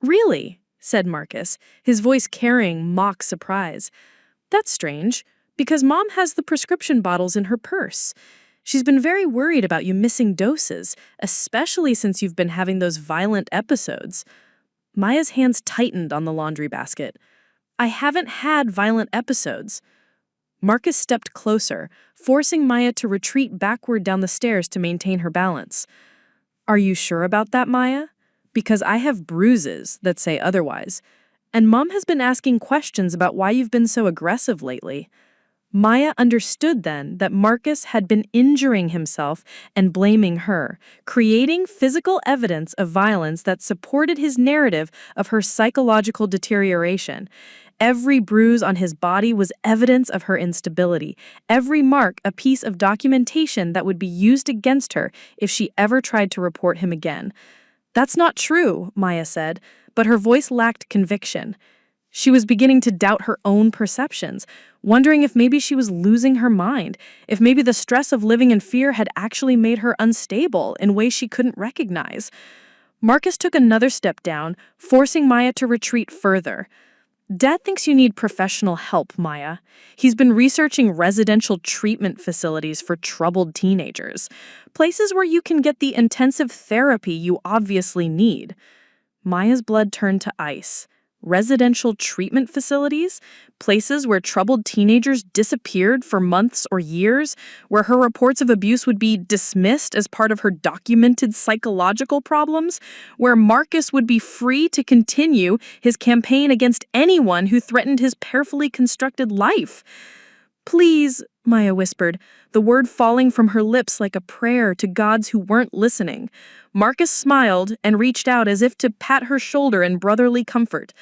[SPEAKER 2] "Really?" said Marcus, his voice carrying mock surprise. "That's strange, because Mom has the prescription bottles in her purse. She's been very worried about you missing doses, especially since you've been having those violent episodes." Maya's hands tightened on the laundry basket. "I haven't had violent episodes." Marcus stepped closer, forcing Maya to retreat backward down the stairs to maintain her balance. "Are you sure about that, Maya? Because I have bruises that say otherwise. And Mom has been asking questions about why you've been so aggressive lately." Maya understood then that Marcus had been injuring himself and blaming her, creating physical evidence of violence that supported his narrative of her psychological deterioration. Every bruise on his body was evidence of her instability, every mark a piece of documentation that would be used against her if she ever tried to report him again. "That's not true," Maya said, but her voice lacked conviction. She was beginning to doubt her own perceptions, wondering if maybe she was losing her mind, if maybe the stress of living in fear had actually made her unstable in ways she couldn't recognize. Marcus took another step down, forcing Maya to retreat further.
[SPEAKER 3] Dad thinks you need professional help, Maya. He's been researching residential treatment facilities for troubled teenagers, places where you can get the intensive therapy you obviously need. Maya's blood turned to ice. Residential treatment facilities? Places where troubled teenagers disappeared for months or years? Where her reports of abuse would be dismissed as part of her documented psychological problems? Where Marcus would be free to continue his campaign against anyone who threatened his carefully constructed life? Please, Maya whispered, the word falling from her lips like a prayer to gods who weren't listening. Marcus smiled and reached out as if to pat her shoulder in brotherly comfort.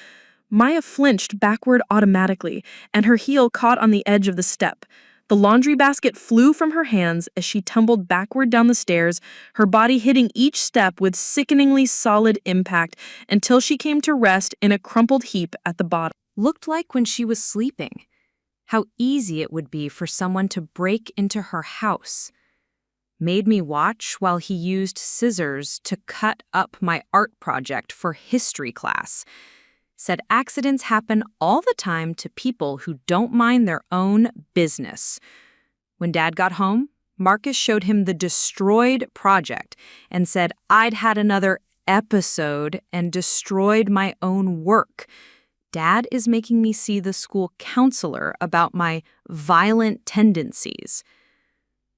[SPEAKER 3] Maya flinched backward automatically, and her heel caught on the edge of the step. The laundry basket flew from her hands as she tumbled backward down the stairs, her body hitting each step with sickeningly solid impact until she came to rest in a crumpled heap at the bottom.
[SPEAKER 1] Looked like when she was sleeping. How easy it would be for someone to break into her house. Made me watch while he used scissors to cut up my art project for history class. Said accidents happen all the time to people who don't mind their own business. When Dad got home, Marcus showed him the destroyed project and said I'd had another episode and destroyed my own work. Dad is making me see the school counselor about my violent tendencies.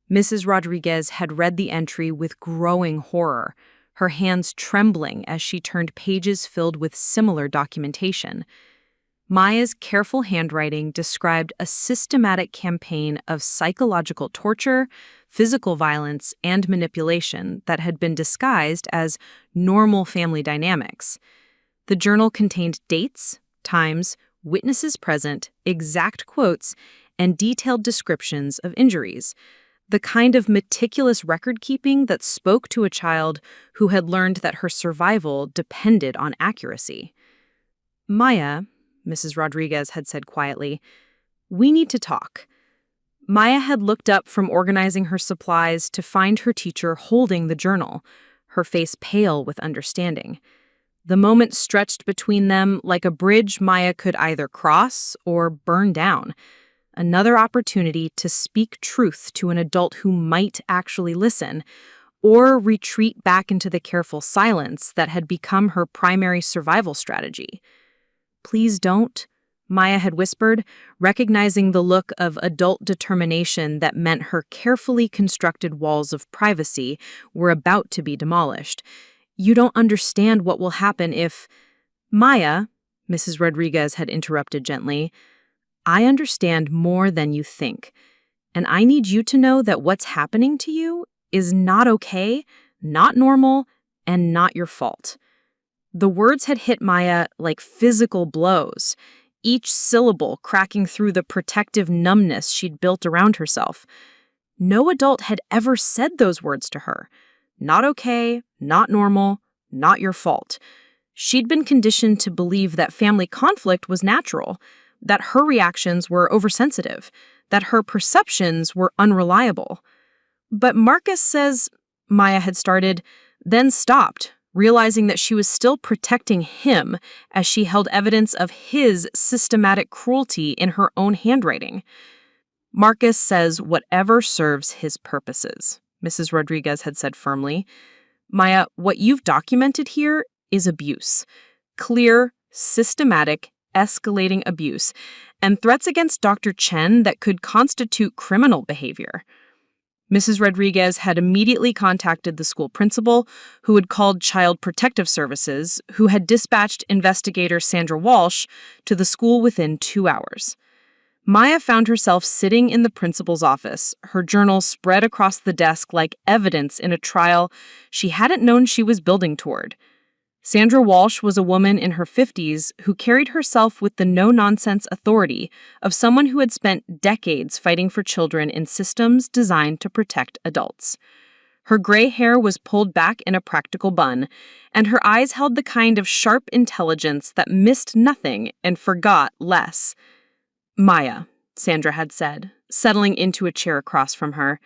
[SPEAKER 1] Mrs. Rodriguez had read the entry with growing horror, her hands trembling as she turned pages filled with similar documentation. Maya's careful handwriting described a systematic campaign of psychological torture, physical violence, and manipulation that had been disguised as normal family dynamics. The journal contained dates, times, witnesses present, exact quotes, and detailed descriptions of injuries, the kind of meticulous record-keeping that spoke to a child who had learned that her survival depended on accuracy. Maya, Mrs. Rodriguez had said quietly, we need to talk. Maya had looked up from organizing her supplies to find her teacher holding the journal, her face pale with understanding. The moment stretched between them like a bridge Maya could either cross or burn down. Another opportunity to speak truth to an adult who might actually listen, or retreat back into the careful silence that had become her primary survival strategy. Please don't, Maya had whispered, recognizing the look of adult determination that meant her carefully constructed walls of privacy were about to be demolished. You don't understand what will happen if— Maya, Mrs. Rodriguez had interrupted gently, I understand more than you think, and I need you to know that what's happening to you is not okay, not normal, and not your fault. The words had hit Maya like physical blows, each syllable cracking through the protective numbness she'd built around herself. No adult had ever said those words to her. Not okay, not normal, not your fault. She'd been conditioned to believe that family conflict was natural, that her reactions were oversensitive, that her perceptions were unreliable. But Marcus says, Maya had started, then stopped, realizing that she was still protecting him as she held evidence of his systematic cruelty in her own handwriting. Marcus says whatever serves his purposes, Mrs. Rodriguez had said firmly. Maya, what you've documented here is abuse. Clear, systematic, escalating abuse, and threats against Dr. Chen that could constitute criminal behavior. Mrs. Rodriguez had immediately contacted the school principal, who had called Child Protective Services, who had dispatched investigator Sandra Walsh to the school within 2 hours. Maya found herself sitting in the principal's office, her journal spread across the desk like evidence in a trial she hadn't known she was building toward. Sandra Walsh was a woman in her 50s who carried herself with the no-nonsense authority of someone who had spent decades fighting for children in systems designed to protect adults. Her gray hair was pulled back in a practical bun, and her eyes held the kind of sharp intelligence that missed nothing and forgot less. Maya, Sandra had said, settling into a chair across from her,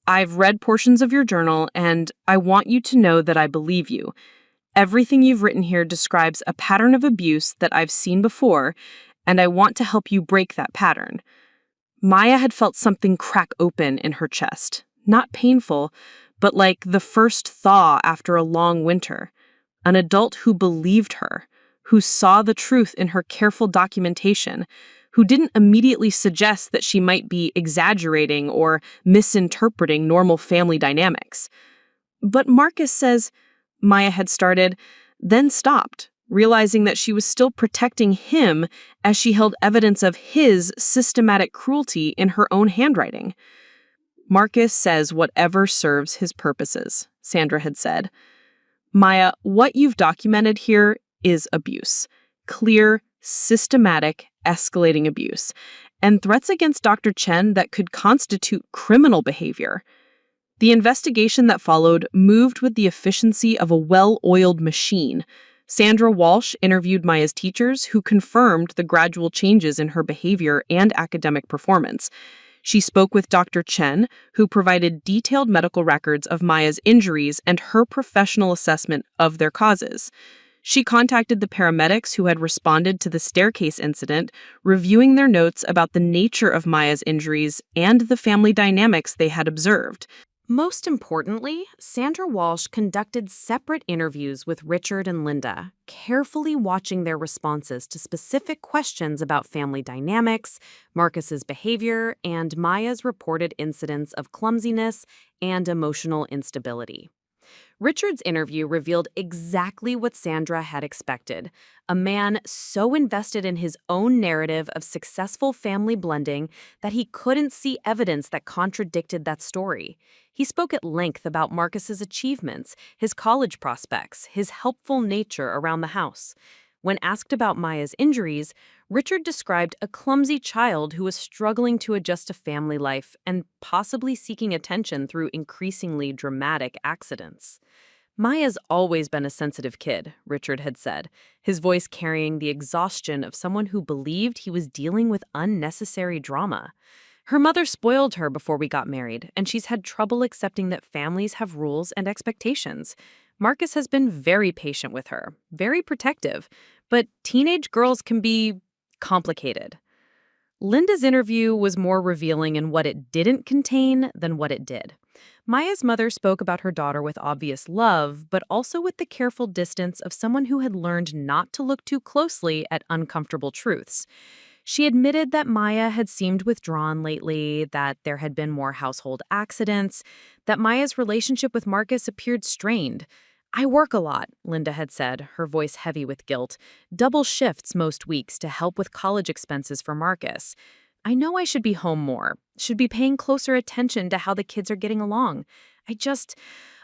[SPEAKER 1] I've read portions of your journal, and I want you to know that I believe you.
[SPEAKER 3] Everything you've written here describes a pattern of abuse that I've seen before, and I want to help you break that pattern." Maya had felt something crack open in her chest. Not painful, but like the first thaw after a long winter. An adult who believed her, who saw the truth in her careful documentation, who didn't immediately suggest that she might be exaggerating or misinterpreting normal family dynamics. "But Marcus says," Maya had started, then stopped, realizing that she was still protecting him as she held evidence of his systematic cruelty in her own handwriting. "Marcus says whatever serves his purposes," Sandra had said. "Maya, what you've documented here is abuse. Clear, systematic, escalating abuse. And threats against Dr. Chen that could constitute criminal behavior." The investigation that followed moved with the efficiency of a well-oiled machine. Sandra Walsh interviewed Maya's teachers, who confirmed the gradual changes in her behavior and academic performance. She spoke with Dr. Chen, who provided detailed medical records of Maya's injuries and her professional assessment of their causes. She contacted the paramedics who had responded to the staircase incident, reviewing their notes about the nature of Maya's injuries and the family dynamics they had observed.
[SPEAKER 1] Most importantly, Sandra Walsh conducted separate interviews with Richard and Linda, carefully watching their responses to specific questions about family dynamics, Marcus's behavior, and Maya's reported incidents of clumsiness and emotional instability. Richard's interview revealed exactly what Sandra had expected, a man so invested in his own narrative of successful family blending that he couldn't see evidence that contradicted that story. He spoke at length about Marcus's achievements, his college prospects, his helpful nature around the house. When asked about Maya's injuries, Richard described a clumsy child who was struggling to adjust to family life and possibly seeking attention through increasingly dramatic accidents. "Maya's always been a sensitive kid," Richard had said, his voice carrying the exhaustion of someone who believed he was dealing with unnecessary drama. "Her mother spoiled her before we got married, and she's had trouble accepting that families have rules and expectations. Marcus has been very patient with her, very protective, but teenage girls can be complicated." Linda's interview was more revealing in what it didn't contain than what it did. Maya's mother spoke about her daughter with obvious love, but also with the careful distance of someone who had learned not to look too closely at uncomfortable truths. She admitted that Maya had seemed withdrawn lately, that there had been more household accidents, that Maya's relationship with Marcus appeared strained. "I work a lot," Linda had said, her voice heavy with guilt. "Double shifts most weeks to help with college expenses for Marcus. I know I should be home more, should be paying closer attention to how the kids are getting along.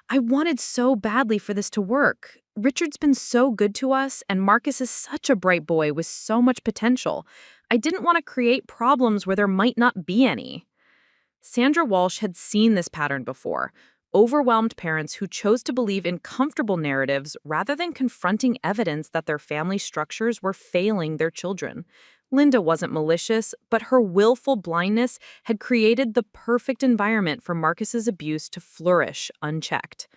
[SPEAKER 1] I wanted so badly for this to work. Richard's been so good to us, and Marcus is such a bright boy with so much potential. I didn't want to create problems where there might not be any." Sandra Walsh had seen this pattern before. Overwhelmed parents who chose to believe in comfortable narratives rather than confronting evidence that their family structures were failing their children. Linda wasn't malicious, but her willful blindness had created the perfect environment for Marcus's abuse to flourish unchecked.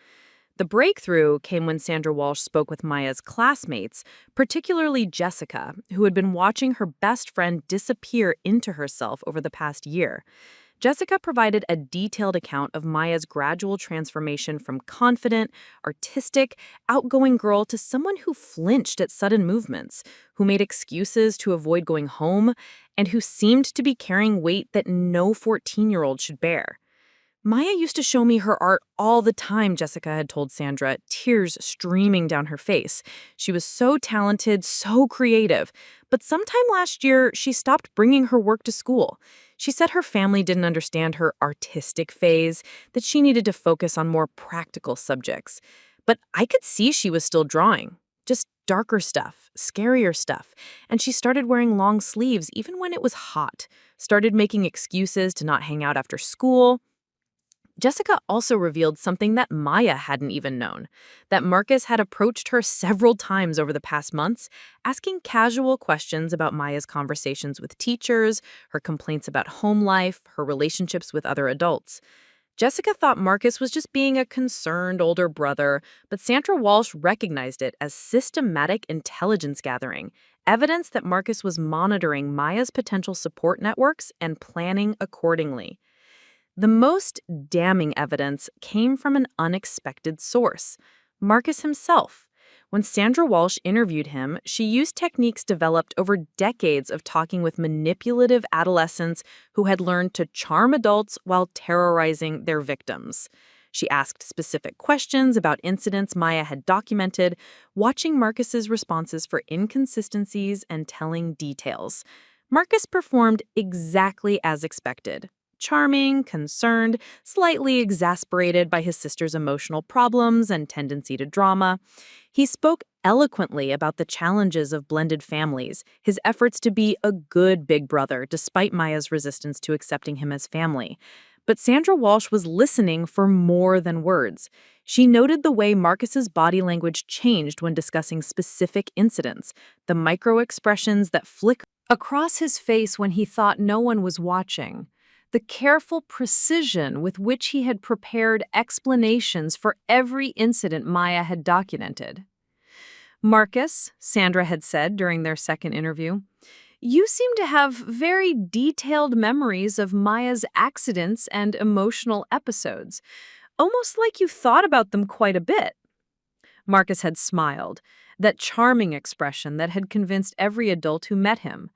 [SPEAKER 1] The breakthrough came when Sandra Walsh spoke with Maya's classmates, particularly Jessica, who had been watching her best friend disappear into herself over the past year. Jessica provided a detailed account of Maya's gradual transformation from confident, artistic, outgoing girl to someone who flinched at sudden movements, who made excuses to avoid going home, and who seemed to be carrying weight that no 14-year-old should bear. "Maya used to show me her art all the time," Jessica had told Sandra, tears streaming down her face. "She was so talented, so creative. But sometime last year, she stopped bringing her work to school. She said her family didn't understand her artistic phase, that she needed to focus on more practical subjects. But I could see she was still drawing, just darker stuff, scarier stuff. And she started wearing long sleeves even when it was hot, started making excuses to not hang out after school." Jessica also revealed something that Maya hadn't even known, that Marcus had approached her several times over the past months, asking casual questions about Maya's conversations with teachers, her complaints about home life, her relationships with other adults.
[SPEAKER 2] Jessica thought Marcus was just being a concerned older brother, but Sandra Walsh recognized it as systematic intelligence gathering, evidence that Marcus was monitoring Maya's potential support networks and planning accordingly. The most damning evidence came from an unexpected source, Marcus himself. When Sandra Walsh interviewed him, she used techniques developed over decades of talking with manipulative adolescents who had learned to charm adults while terrorizing their victims. She asked specific questions about incidents Maya had documented, watching Marcus's responses for inconsistencies and telling details. Marcus performed exactly as expected. Charming, concerned, slightly exasperated by his sister's emotional problems and tendency to drama. He spoke eloquently about the challenges of blended families, his efforts to be a good big brother despite Maya's resistance to accepting him as family. But Sandra Walsh was listening for more than words. She noted the way Marcus's body language changed when discussing specific incidents, the micro-expressions that flickered
[SPEAKER 1] Across his face when he thought no one was watching, the careful precision with which he had prepared explanations for every incident Maya had documented. Marcus, Sandra had said during their second interview, you seem to have very detailed memories of Maya's accidents and emotional episodes, almost like you thought about them quite a bit. Marcus had smiled, that charming expression that had convinced every adult who met him.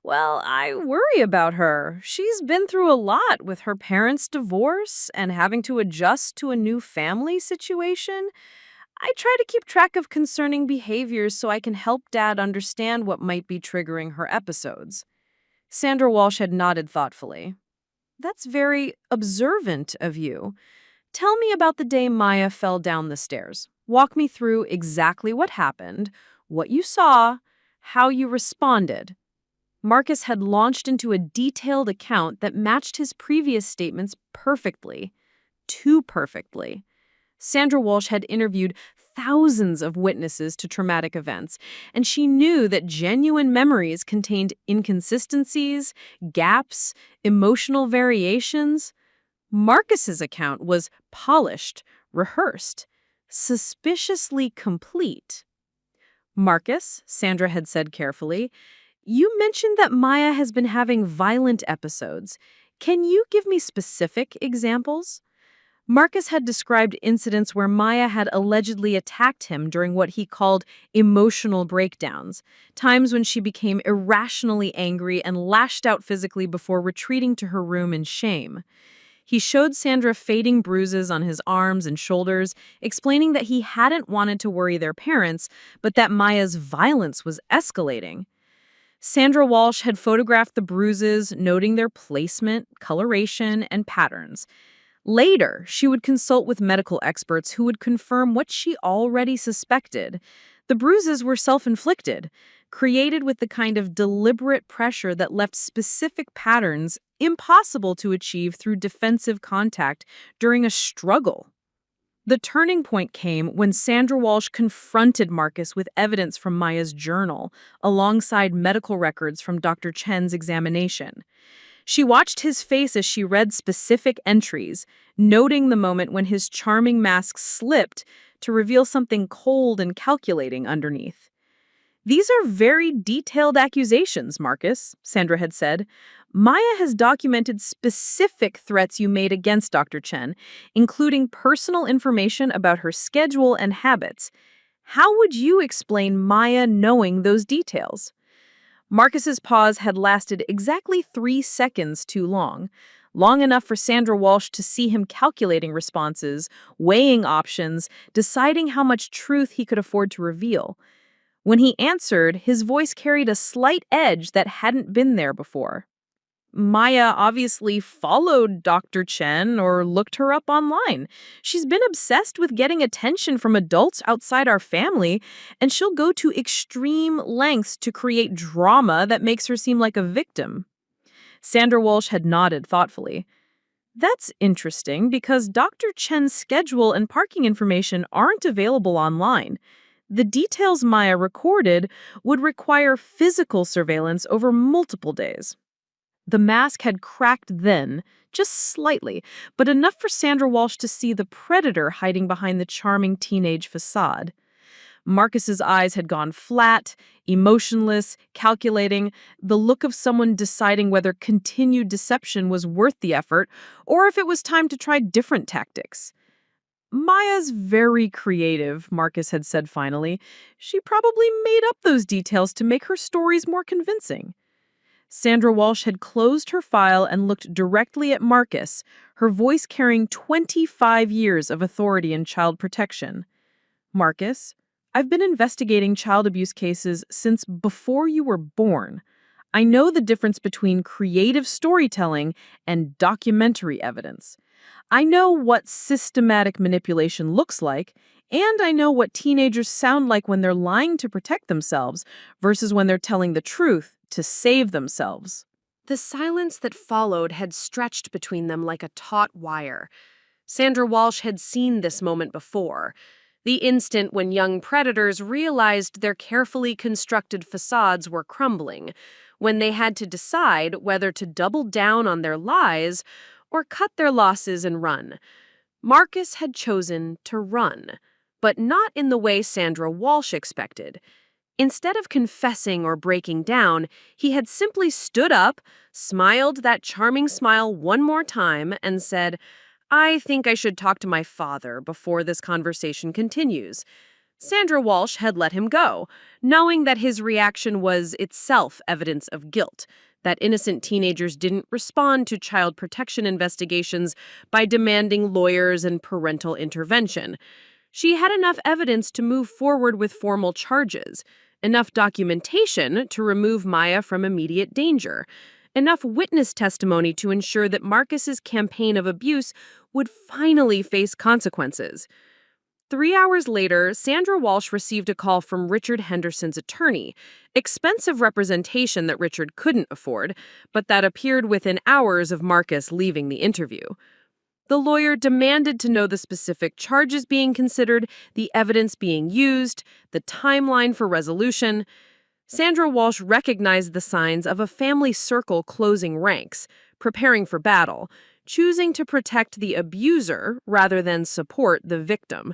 [SPEAKER 1] Well, I worry about her. She's been through a lot with her parents' divorce and having to adjust to a new family situation. I try to keep track of concerning behaviors so I can help Dad understand what might be triggering her episodes. Sandra Walsh had nodded thoughtfully. That's very observant of you. Tell me about the day Maya fell down the stairs. Walk me through exactly what happened, what you saw, how you responded. Marcus had launched into a detailed account that matched his previous statements perfectly. Too perfectly. Sandra Walsh had interviewed thousands of witnesses to traumatic events, and she knew that genuine memories contained inconsistencies, gaps, emotional variations. Marcus's account was polished, rehearsed, suspiciously complete. Marcus, Sandra had said carefully, you mentioned that Maya has been having violent episodes. Can you give me specific examples? Marcus had described incidents where Maya had allegedly attacked him during what he called emotional breakdowns, times when she became irrationally angry and lashed out physically before retreating to her room in shame. He showed Sandra fading bruises on his arms and shoulders, explaining that he hadn't wanted to worry their parents, but that Maya's violence was escalating. Sandra Walsh had photographed the bruises, noting their placement, coloration, and patterns. Later, she would consult with medical experts who would confirm what she already suspected. The bruises were self-inflicted, created with the kind of deliberate pressure that left specific patterns impossible to achieve through defensive contact during a struggle. The turning point came when Sandra Walsh confronted Marcus with evidence from Maya's journal, alongside medical records from Dr. Chen's examination. She watched his face as she read specific entries, noting the moment when his charming mask slipped to reveal something cold and calculating underneath. These are very detailed accusations, Marcus, Sandra had said. Maya has documented specific threats you made against Dr. Chen, including personal information about her schedule and habits. How would you explain Maya knowing those details? Marcus's pause had lasted exactly 3 seconds too long enough for Sandra Walsh to see him calculating responses, weighing options, deciding how much truth he could afford to reveal. When he answered, his voice carried a slight edge that hadn't been there before. Maya obviously followed Dr. Chen or looked her up online. She's been obsessed with getting attention from adults outside our family, and she'll go to extreme lengths to create drama that makes her seem like a victim. Sandra Walsh had nodded thoughtfully. That's interesting because Dr. Chen's schedule and parking information aren't available online. The details Maya recorded would require physical surveillance over multiple days.
[SPEAKER 2] The mask had cracked then, just slightly, but enough for Sandra Walsh to see the predator hiding behind the charming teenage facade. Marcus's eyes had gone flat, emotionless, calculating, the look of someone deciding whether continued deception was worth the effort or if it was time to try different tactics. Maya's very creative, Marcus had said finally. She probably made up those details to make her stories more convincing. Sandra Walsh had closed her file and looked directly at Marcus, her voice carrying 25 years of authority in child protection. Marcus, I've been investigating child abuse cases since before you were born. I know the difference between creative storytelling and documentary evidence. I know what systematic manipulation looks like, and I know what teenagers sound like when they're lying to protect themselves versus when they're telling the truth to save themselves.
[SPEAKER 1] The silence that followed had stretched between them like a taut wire. Sandra Walsh had seen this moment before. The instant when young predators realized their carefully constructed facades were crumbling, when they had to decide whether to double down on their lies or cut their losses and run. Marcus had chosen to run, but not in the way Sandra Walsh expected. Instead of confessing or breaking down, he had simply stood up, smiled that charming smile one more time, and said, "I think I should talk to my father before this conversation continues." Sandra Walsh had let him go, knowing that his reaction was itself evidence of guilt, that innocent teenagers didn't respond to child protection investigations by demanding lawyers and parental intervention. She had enough evidence to move forward with formal charges, enough documentation to remove Maya from immediate danger, enough witness testimony to ensure that Marcus's campaign of abuse would finally face consequences. 3 hours later, Sandra Walsh received a call from Richard Henderson's attorney, expensive representation that Richard couldn't afford, but that appeared within hours of Marcus leaving the interview. The lawyer demanded to know the specific charges being considered, the evidence being used, the timeline for resolution. Sandra Walsh recognized the signs of a family circle closing ranks, preparing for battle, choosing to protect the abuser rather than support the victim.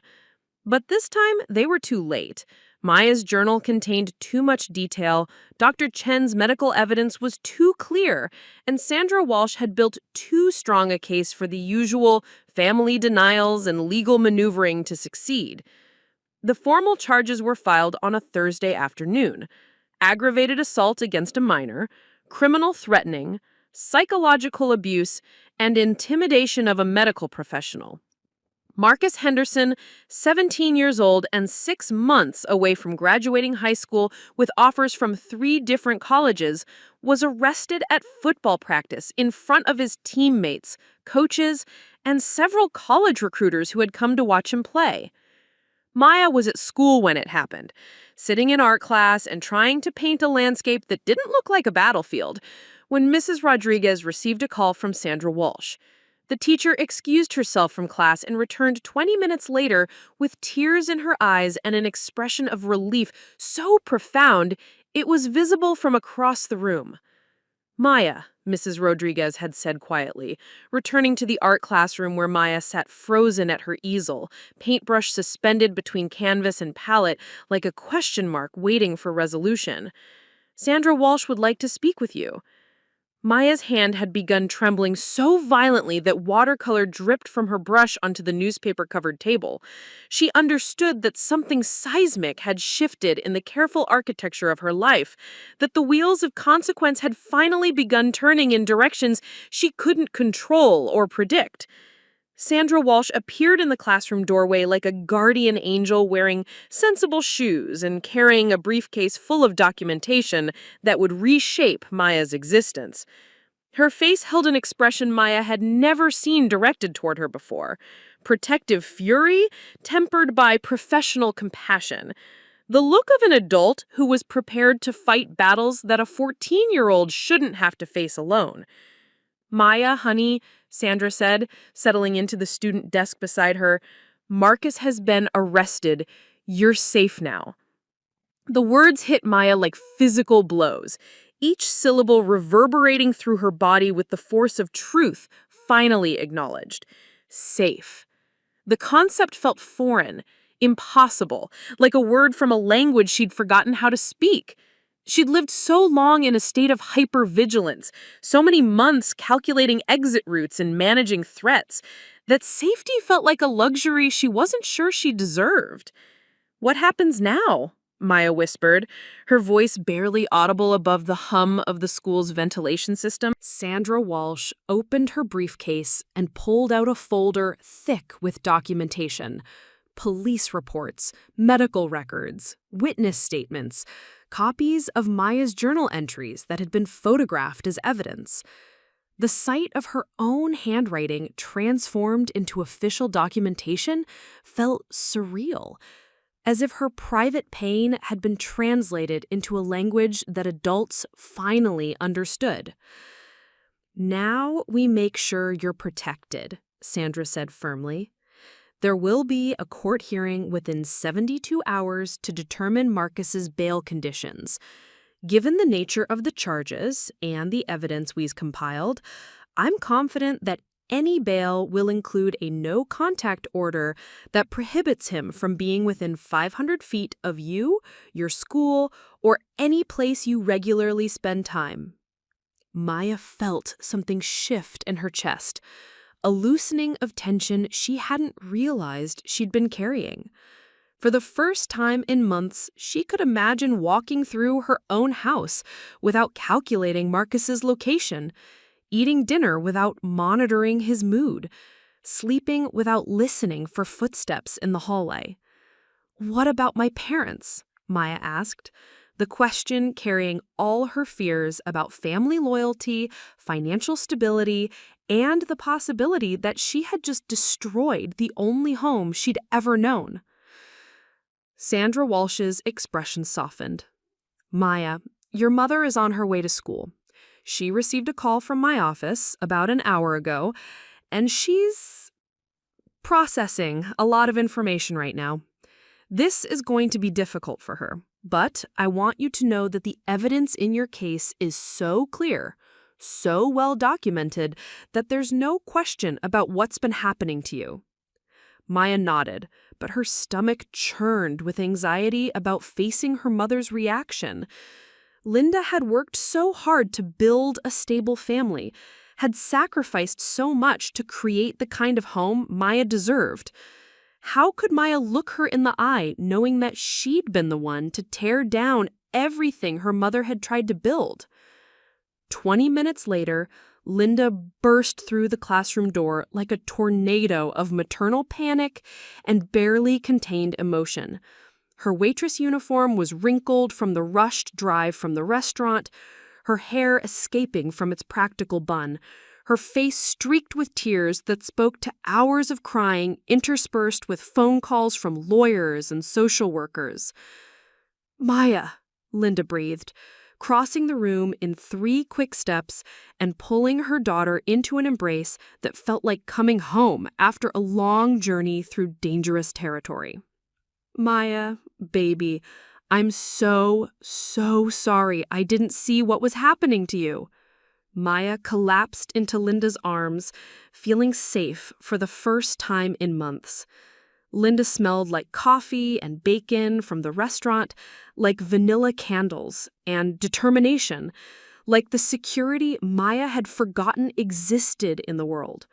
[SPEAKER 1] But this time, they were too late. Maya's journal contained too much detail, Dr. Chen's medical evidence was too clear, and Sandra Walsh had built too strong a case for the usual family denials and legal maneuvering to succeed. The formal charges were filed on a Thursday afternoon: aggravated assault against a minor, criminal threatening, psychological abuse, and intimidation of a medical professional. Marcus Henderson, 17 years old and 6 months away from graduating high school with offers from 3 different colleges, was arrested at football practice in front of his teammates, coaches, and several college recruiters who had come to watch him play. Maya was at school when it happened, sitting in art class and trying to paint a landscape that didn't look like a battlefield, when Mrs. Rodriguez received a call from Sandra Walsh. The teacher excused herself from class and returned 20 minutes later with tears in her eyes and an expression of relief so profound it was visible from across the room. "Maya," Mrs. Rodriguez had said quietly, returning to the art classroom where Maya sat frozen at her easel, paintbrush suspended between canvas and palette like a question mark waiting for resolution. "Sandra Walsh would like to speak with you." Maya's hand had begun trembling so violently that watercolor dripped from her brush onto the newspaper-covered table. She understood that something seismic had shifted in the careful architecture of her life, that the wheels of consequence had finally begun turning in directions she couldn't control or predict. Sandra Walsh appeared in the classroom doorway like a guardian angel wearing sensible shoes and carrying a briefcase full of documentation that would reshape Maya's existence. Her face held an expression Maya had never seen directed toward her before: protective fury tempered by professional compassion. The look of an adult who was prepared to fight battles that a 14-year-old shouldn't have to face alone. "Maya, honey," Sandra said, settling into the student desk beside her, "Marcus has been arrested. You're safe now." The words hit Maya like physical blows.
[SPEAKER 3] each syllable reverberating through her body with the force of truth finally acknowledged. Safe. The concept felt foreign, impossible, like a word from a language she'd forgotten how to speak. She'd lived so long in a state of hypervigilance, so many months calculating exit routes and managing threats, that safety felt like a luxury she wasn't sure she deserved. "What happens now?" Maya whispered, her voice barely audible above the hum of the school's ventilation system. Sandra Walsh opened her briefcase and pulled out a folder thick with documentation. Police reports, medical records, witness statements, copies of Maya's journal entries that had been photographed as evidence. The sight of her own handwriting transformed into official documentation felt surreal, as if her private pain had been translated into a language that adults finally understood. "Now we make sure you're protected," Sandra said firmly. "There will be a court hearing within 72 hours to determine Marcus's bail conditions. Given the nature of the charges and the evidence we've compiled, I'm confident that any bail will include a no-contact order that prohibits him from being within 500 feet of you, your school, or any place you regularly spend time." Maya felt something shift in her chest, a loosening of tension she hadn't realized she'd been carrying. For the first time in months, she could imagine walking through her own house without calculating Marcus's location, eating dinner without monitoring his mood, sleeping without listening for footsteps in the hallway. "What about my parents?" Maya asked, the question carrying all her fears about family loyalty, financial stability, and the possibility that she had just destroyed the only home she'd ever known. Sandra Walsh's expression softened. "Maya, your mother is on her way to school. She received a call from my office about an hour ago, and she's processing a lot of information right now. This is going to be difficult for her, but I want you to know that the evidence in your case is so clear, so well documented, that there's no question about what's been happening to you." Maya nodded, but her stomach churned with anxiety about facing her mother's reaction. Linda had worked so hard to build a stable family, had sacrificed so much to create the kind of home Maya deserved. How could Maya look her in the eye knowing that she'd been the one to tear down everything her mother had tried to build? 20 minutes later, Linda burst through the classroom door like a tornado of maternal panic and barely contained emotion. Her waitress uniform was wrinkled from the rushed drive from the restaurant, her hair escaping from its practical bun, her face streaked with tears that spoke to hours of crying interspersed with phone calls from lawyers and social workers. "Maya," Linda breathed, crossing the room in 3 quick steps and pulling her daughter into an embrace that felt like coming home after a long journey through dangerous territory. "Maya, baby, I'm so sorry I didn't see what was happening to you." Maya collapsed into Linda's arms, feeling safe for the first time in months. Linda smelled like coffee and bacon from the restaurant, like vanilla candles and determination, like the security Maya had forgotten existed in the world.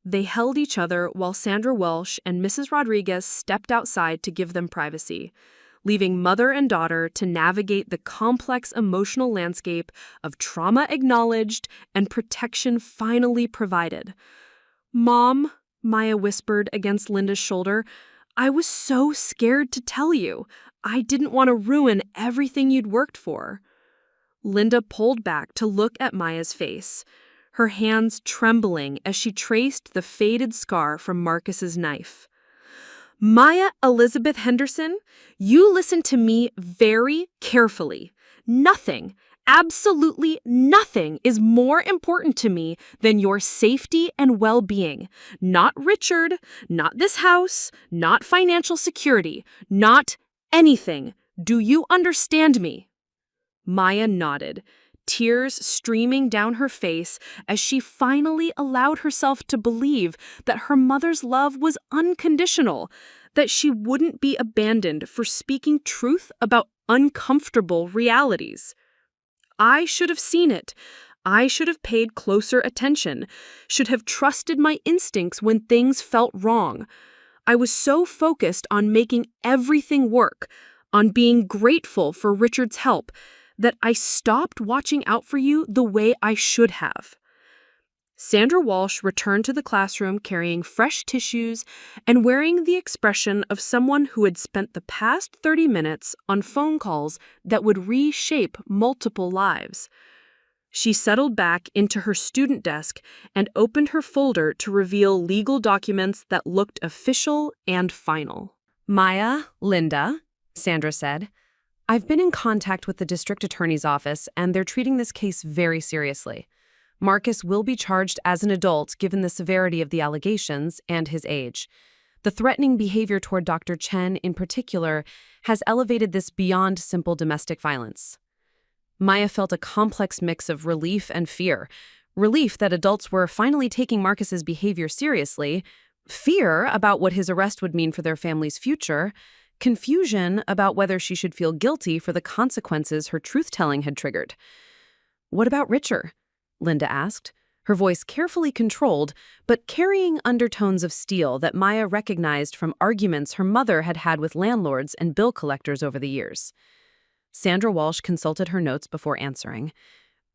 [SPEAKER 3] They held each other while Sandra Welsh and Mrs. Rodriguez stepped outside to give them privacy, leaving mother and daughter to navigate the complex emotional landscape of trauma acknowledged and protection finally provided. "Mom," Maya whispered against Linda's shoulder, "I was so scared to tell you. I didn't want to ruin everything you'd worked for." Linda pulled back to look at Maya's face, her hands trembling as she traced the faded scar from Marcus's knife. "Maya Elizabeth Henderson, you listen to me very carefully. Nothing, absolutely nothing is more important to me than your safety and well-being. Not Richard, not this house, not financial security, not anything. Do you understand me?" Maya nodded, tears streaming down her face as she finally allowed herself to believe that her mother's love was unconditional, that she wouldn't be abandoned for speaking truth about uncomfortable realities. I should have seen it. I should have paid closer attention, should have trusted my instincts when things felt wrong. I was so focused on making everything work, on being grateful for Richard's help, that I stopped watching out for you the way I should have. Sandra Walsh returned to the classroom carrying fresh tissues and wearing the expression of someone who had spent the past 30 minutes on phone calls that would reshape multiple lives. She settled back into her student desk and opened her folder to reveal legal documents that looked official and final.
[SPEAKER 1] Maya, Linda, Sandra said, I've been in contact with the district attorney's office, and they're treating this case very seriously. Marcus will be charged as an adult given the severity of the allegations and his age. The threatening behavior toward Dr. Chen in particular has elevated this beyond simple domestic violence. Maya felt a complex mix of relief and fear. Relief that adults were finally taking Marcus's behavior seriously, fear about what his arrest would mean for their family's future, confusion about whether she should feel guilty for the consequences her truth-telling had triggered. "What about Richard?" Linda asked, her voice carefully controlled, but carrying undertones of steel that Maya recognized from arguments her mother had had with landlords and bill collectors over the years. Sandra Walsh consulted her notes before answering.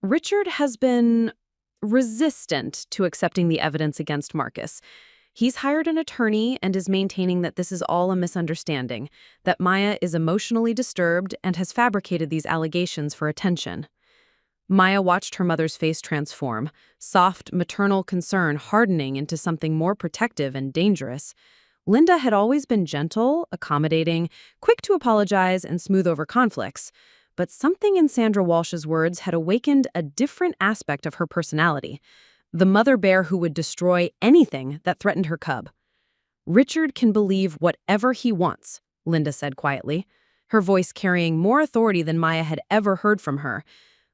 [SPEAKER 1] Richard has been resistant to accepting the evidence against Marcus. He's hired an attorney and is maintaining that this is all a misunderstanding, that Maya is emotionally disturbed and has fabricated these allegations for attention. Maya watched her mother's face transform, soft maternal concern hardening into something more protective and dangerous. Linda had always been gentle, accommodating, quick to apologize and smooth over conflicts, but something in Sandra Walsh's words had awakened a different aspect of her personality, the mother bear who would destroy anything that threatened her cub. "Richard can believe whatever he wants," Linda said quietly, her voice carrying more authority than Maya had ever heard from her,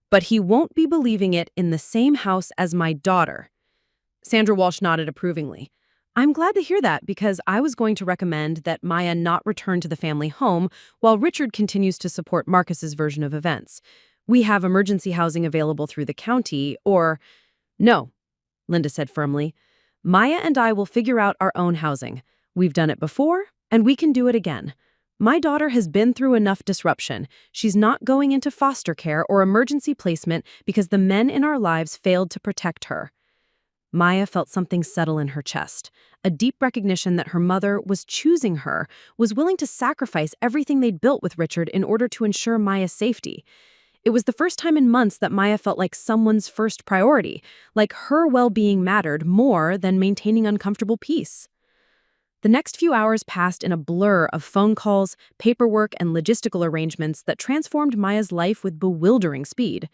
[SPEAKER 1] "but he won't be believing it in the same house as my daughter." Sandra Walsh nodded approvingly. "I'm glad to hear that because I was going to recommend that Maya not return to the family home while Richard continues to support Marcus's version of events. We have emergency housing available through the county, or—" "No," Linda said firmly. "Maya and I will figure out our own housing. We've done it before, and we can do it again. My daughter has been through enough disruption. She's not going into foster care or emergency placement because the men in our lives failed to protect her." Maya felt something settle in her chest, a deep recognition that her mother was choosing her, was willing to sacrifice everything they'd built with Richard in order to ensure Maya's safety. It was the first time in months that Maya felt like someone's first priority, like her well-being mattered more than maintaining uncomfortable peace. The next few hours passed in a blur of phone calls, paperwork, and logistical arrangements that transformed Maya's life with bewildering speed.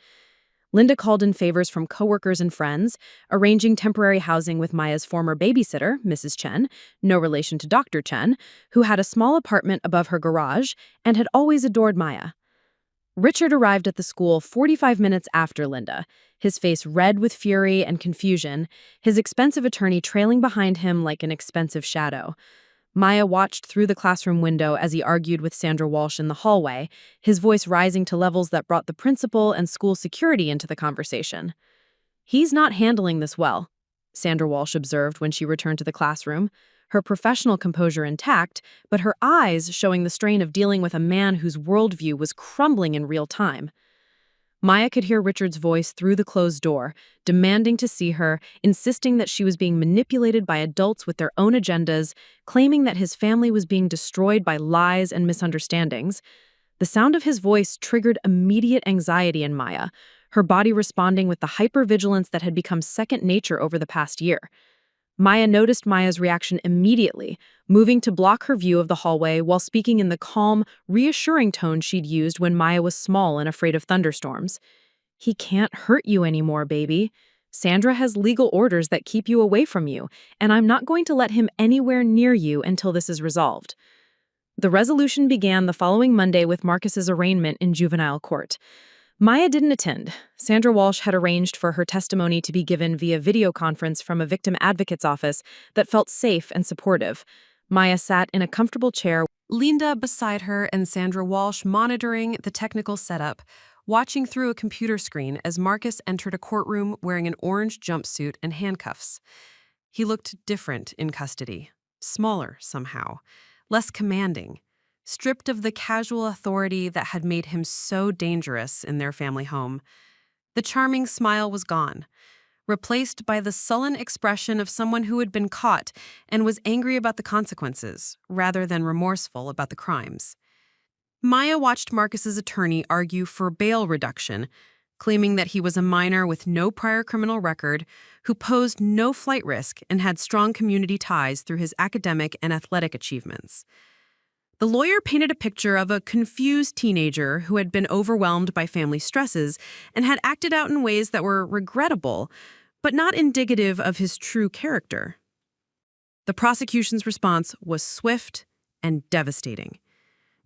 [SPEAKER 1] Linda called in favors from coworkers and friends, arranging temporary housing with Maya's former babysitter, Mrs. Chen, no relation to Dr. Chen, who had a small apartment above her garage and had always adored Maya. Richard arrived at the school 45 minutes after Linda, his face red with fury and confusion, his expensive attorney trailing behind him like an expensive shadow. Maya watched through the classroom window as he argued with Sandra Walsh in the hallway, his voice rising to levels that brought the principal and school security into the conversation. "He's not handling this well," Sandra Walsh observed when she returned to the classroom, her professional composure intact, but her eyes showing the strain of dealing with a man whose worldview was crumbling in real time. Maya could hear Richard's voice through the closed door, demanding to see her, insisting that she was being manipulated by adults with their own agendas, claiming that his family was being destroyed by lies and misunderstandings. The sound of his voice triggered immediate anxiety in Maya, her body responding with the hypervigilance that had become second nature over the past year. Maya noticed Maya's reaction immediately, moving to block her view of the hallway while speaking in the calm, reassuring tone she'd used when Maya was small and afraid of thunderstorms. "He can't hurt you anymore, baby. Sandra has legal orders that keep you away from you, and I'm not going to let him anywhere near you until this is resolved." The resolution began the following Monday with Marcus's arraignment in juvenile court.
[SPEAKER 2] Maya didn't attend. Sandra Walsh had arranged for her testimony to be given via video conference from a victim advocate's office that felt safe and supportive. Maya sat in a comfortable chair,
[SPEAKER 1] Linda beside her and Sandra Walsh monitoring the technical setup, watching through a computer screen as Marcus entered a courtroom wearing an orange jumpsuit and handcuffs. He looked different in custody, smaller somehow, less commanding, stripped of the casual authority that had made him so dangerous in their family home. The charming smile was gone, replaced by the sullen expression of someone who had been caught and was angry about the consequences, rather than remorseful about the crimes. Maya watched Marcus's attorney argue for bail reduction, claiming that he was a minor with no prior criminal record, who posed no flight risk and had strong community ties through his academic and athletic achievements. The lawyer painted a picture of a confused teenager who had been overwhelmed by family stresses and had acted out in ways that were regrettable, but not indicative of his true character. The prosecution's response was swift and devastating.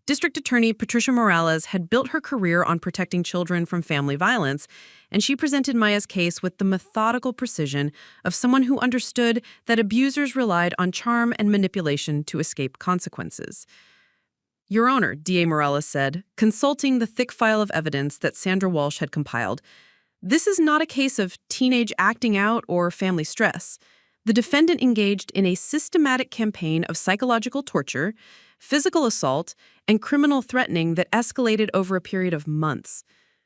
[SPEAKER 1] District Attorney Patricia Morales had built her career on protecting children from family violence, and she presented Maya's case with the methodical precision of someone who understood that abusers relied on charm and manipulation to escape consequences. Your Honor, DA Morales said, consulting the thick file of evidence that Sandra Walsh had compiled, this is not a case of teenage acting out or family stress. The defendant engaged in a systematic campaign of psychological torture, physical assault, and criminal threatening that escalated over a period of months.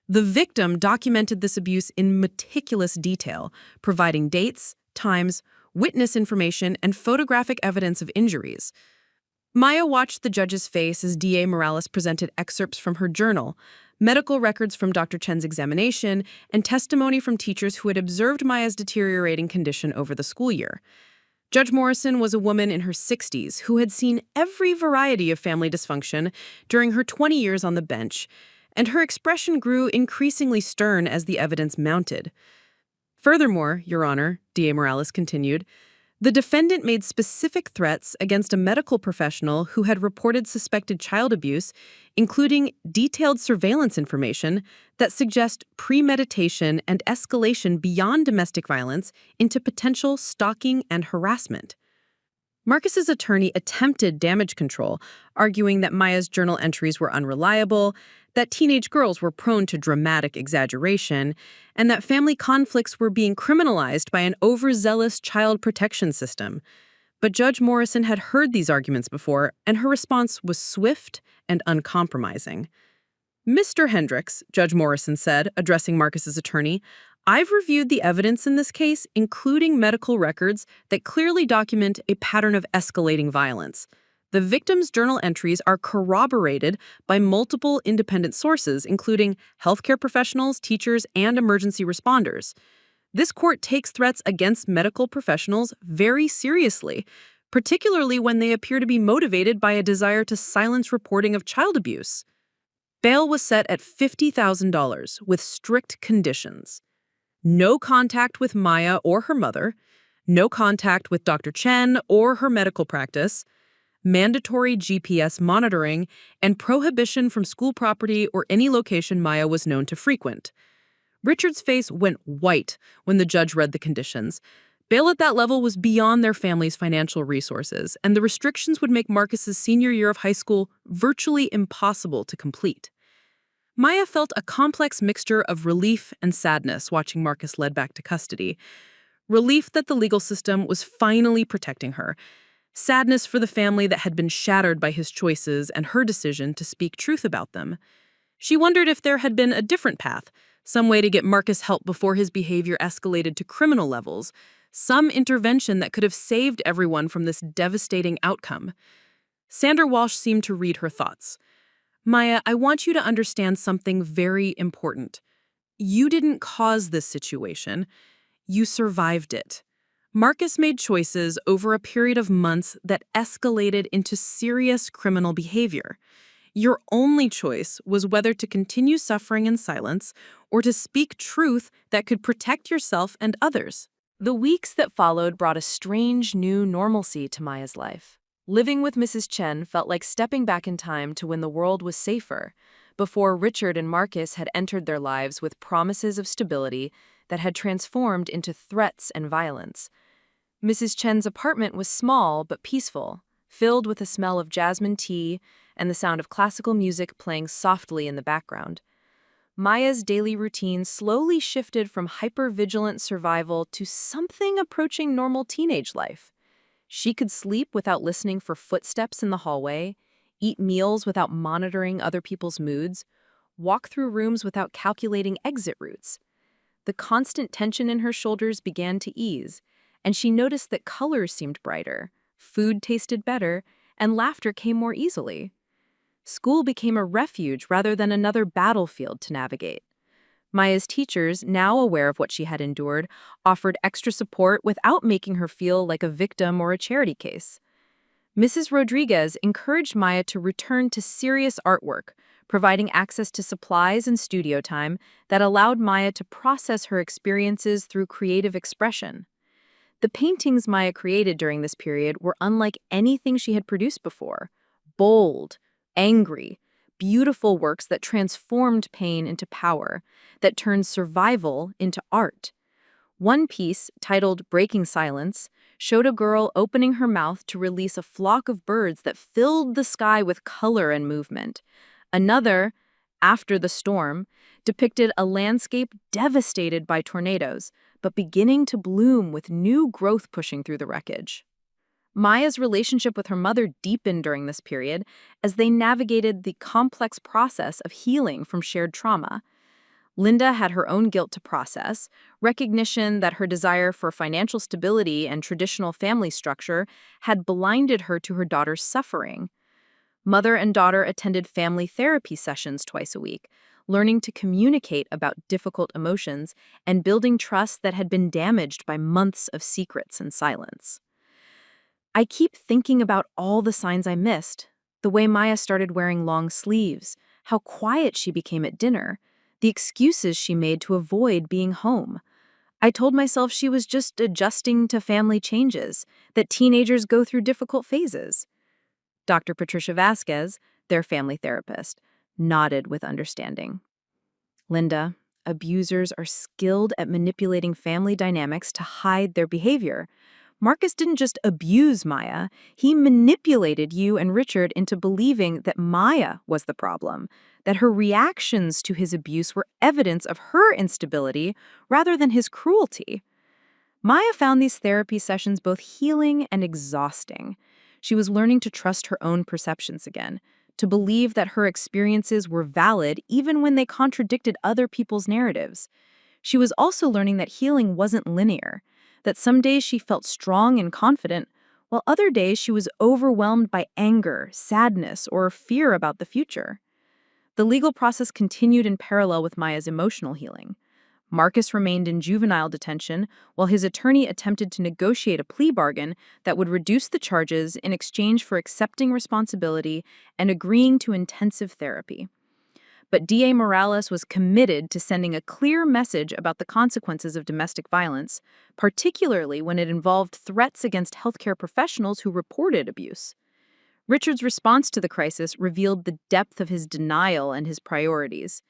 [SPEAKER 1] The victim documented this abuse in meticulous detail, providing dates, times, witness information, and photographic evidence of injuries. Maya watched the judge's face as DA Morales presented excerpts from her journal, medical records from Dr. Chen's examination, and testimony from teachers who had observed Maya's deteriorating condition over the school year. Judge Morrison was a woman in her 60s who had seen every variety of family dysfunction during her 20 years on the bench, and her expression grew increasingly stern as the evidence mounted. Furthermore, Your Honor, DA Morales continued, the defendant made specific threats against a medical professional who had reported suspected child abuse, including detailed surveillance information that suggest premeditation and escalation beyond domestic violence into potential stalking and harassment. Marcus's attorney attempted damage control, arguing that Maya's journal entries were unreliable, that teenage girls were prone to dramatic exaggeration, and that family conflicts were being criminalized by an overzealous child protection system. But Judge Morrison had heard these arguments before, and her response was swift and uncompromising. Mr. Hendricks, Judge Morrison said, addressing Marcus's attorney, I've reviewed the evidence in this case, including medical records that clearly document a pattern of escalating violence. The victim's journal entries are corroborated by multiple independent sources, including healthcare professionals, teachers, and emergency responders. This court takes threats against medical professionals very seriously, particularly when they appear to be motivated by a desire to silence reporting of child abuse. Bail was set at $50,000 with strict conditions. No contact with Maya or her mother, no contact with Dr. Chen or her medical practice, mandatory GPS monitoring, and prohibition from school property or any location Maya was known to frequent. Richard's face went white when the judge read the conditions. Bail at that level was beyond their family's financial resources, and the restrictions would make Marcus's senior year of high school virtually impossible to complete. Maya felt a complex mixture of relief and sadness watching Marcus led back to custody. Relief that the legal system was finally protecting her. Sadness for the family that had been shattered by his choices and her decision to speak truth about them. She wondered if there had been a different path, some way to get Marcus help before his behavior escalated to criminal levels, some intervention that could have saved everyone from this devastating outcome. Sandra Walsh seemed to read her thoughts. Maya, I want you to understand something very important. You didn't cause this situation. You survived it. Marcus made choices over a period of months that escalated into serious criminal behavior. Your only choice was whether to continue suffering in silence or to speak truth that could protect yourself and others. The weeks that followed brought a strange new normalcy to Maya's life. Living with Mrs. Chen felt like stepping back in time to when the world was safer. before Richard and Marcus had entered their lives with promises of stability that had transformed into threats and violence. Mrs. Chen's apartment was small but peaceful, filled with the smell of jasmine tea and the sound of classical music playing softly in the background. Maya's daily routine slowly shifted from hyper-vigilant survival to something approaching normal teenage life. She could sleep without listening for footsteps in the hallway, eat meals without monitoring other people's moods, walk through rooms without calculating exit routes. The constant tension in her shoulders began to ease, and she noticed that colors seemed brighter, food tasted better, and laughter came more easily. School became a refuge rather than another battlefield to navigate. Maya's teachers, now aware of what she had endured, offered extra support without making her feel like a victim or a charity case. Mrs. Rodriguez encouraged Maya to return to serious artwork, providing access to supplies and studio time that allowed Maya to process her experiences through creative expression. The paintings Maya created during this period were unlike anything she had produced before. Bold, angry, beautiful works that transformed pain into power, that turned survival into art. One piece, titled Breaking Silence, showed a girl opening her mouth to release a flock of birds that filled the sky with color and movement. Another, After the Storm, depicted a landscape devastated by tornadoes, but beginning to bloom with new growth pushing through the wreckage. Maya's relationship with her mother deepened during this period as they navigated the complex process of healing from shared trauma. Linda had her own guilt to process, recognition that her desire for financial stability and traditional family structure had blinded her to her daughter's suffering. Mother and daughter attended family therapy sessions twice a week, learning to communicate about difficult emotions and building trust that had been damaged by months of secrets and silence. I keep thinking about all the signs I missed, the way Maya started wearing long sleeves, how quiet she became at dinner, the excuses she made to avoid being home. I told myself she was just adjusting to family changes, that teenagers go through difficult phases. Dr. Patricia Vasquez, their family therapist, nodded with understanding. Linda, abusers are skilled at manipulating family dynamics to hide their behavior. Marcus didn't just abuse Maya, he manipulated you and Richard into believing that Maya was the problem, that her reactions to his abuse were evidence of her instability rather than his cruelty. Maya found these therapy sessions both healing and exhausting. She was learning to trust her own perceptions again, to believe that her experiences were valid even when they contradicted other people's narratives. She was also learning that healing wasn't linear, that some days she felt strong and confident, while other days she was overwhelmed by anger, sadness, or fear about the future. The legal process continued in parallel with Maya's emotional healing. Marcus remained in juvenile detention while his attorney attempted to negotiate a plea bargain that would reduce the charges in exchange for accepting responsibility and agreeing to intensive therapy. But DA Morales was committed to sending a clear message about the consequences of domestic violence, particularly when it involved threats against healthcare professionals who reported abuse. Richard's response to the crisis revealed the depth of his denial and his priorities.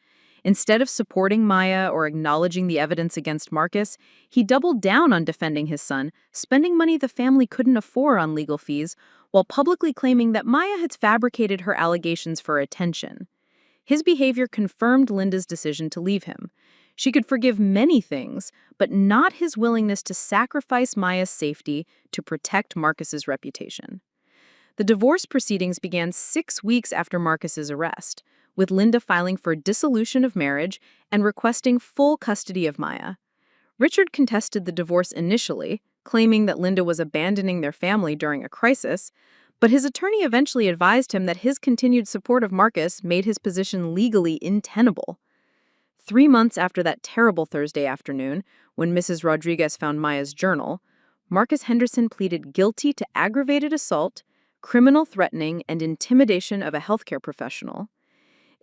[SPEAKER 1] Instead of supporting Maya or acknowledging the evidence against Marcus, he doubled down on defending his son, spending money the family couldn't afford on legal fees, while publicly claiming that Maya had fabricated her allegations for attention. His behavior confirmed Linda's decision to leave him. She could forgive many things, but not his willingness to sacrifice Maya's safety to protect Marcus's reputation. The divorce proceedings began 6 weeks after Marcus's arrest, with Linda filing for dissolution of marriage and requesting full custody of Maya. Richard contested the divorce initially, claiming that Linda was abandoning their family during a crisis, but his attorney eventually advised him that his continued support of Marcus made his position legally untenable. 3 months after that terrible Thursday afternoon, when Mrs. Rodriguez found Maya's journal, Marcus Henderson pleaded guilty to aggravated assault, criminal threatening, and intimidation of a healthcare professional.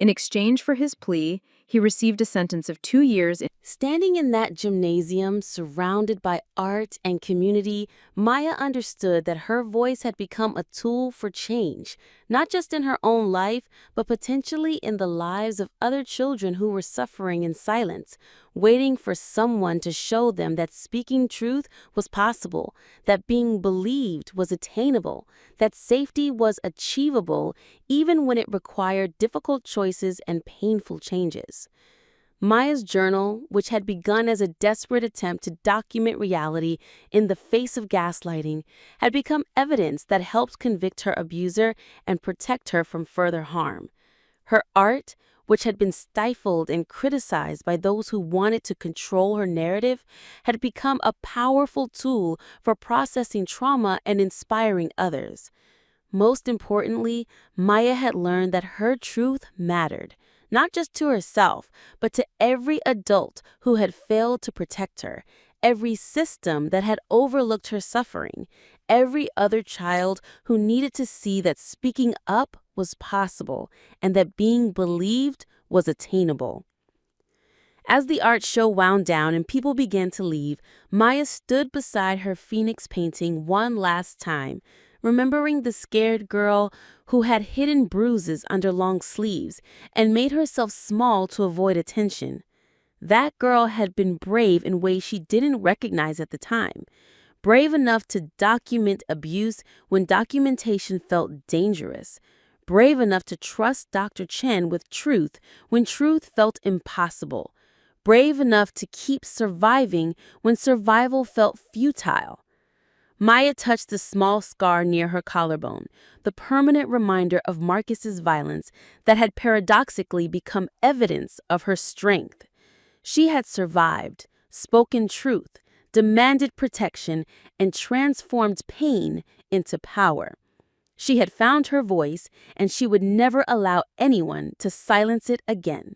[SPEAKER 4] In exchange for his plea, he received a sentence of 2 years.
[SPEAKER 5] Standing in that gymnasium, surrounded by art and community, Maya understood that her voice had become a tool for change, not just in her own life, but potentially in the lives of other children who were suffering in silence, waiting for someone to show them that speaking truth was possible, that being believed was attainable, that safety was achievable, even when it required difficult choices and painful changes. Maya's journal, which had begun as a desperate attempt to document reality in the face of gaslighting, had become evidence that helped convict her abuser and protect her from further harm. Her art, which had been stifled and criticized by those who wanted to control her narrative, had become a powerful tool for processing trauma and inspiring others. Most importantly, Maya had learned that her truth mattered, not just to herself, but to every adult who had failed to protect her, every system that had overlooked her suffering, every other child who needed to see that speaking up was possible and that being believed was attainable. As the art show wound down and people began to leave, Maya stood beside her phoenix painting one last time, remembering the scared girl who had hidden bruises under long sleeves and made herself small to avoid attention. That girl had been brave in ways she didn't recognize at the time. Brave enough to document abuse when documentation felt dangerous. Brave enough to trust Dr. Chen with truth when truth felt impossible. Brave enough to keep surviving when survival felt futile. Maya touched the small scar near her collarbone, the permanent reminder of Marcus's violence that had paradoxically become evidence of her strength. She had survived, spoken truth, demanded protection, and transformed pain into power. She had found her voice, and she would never allow anyone to silence it again.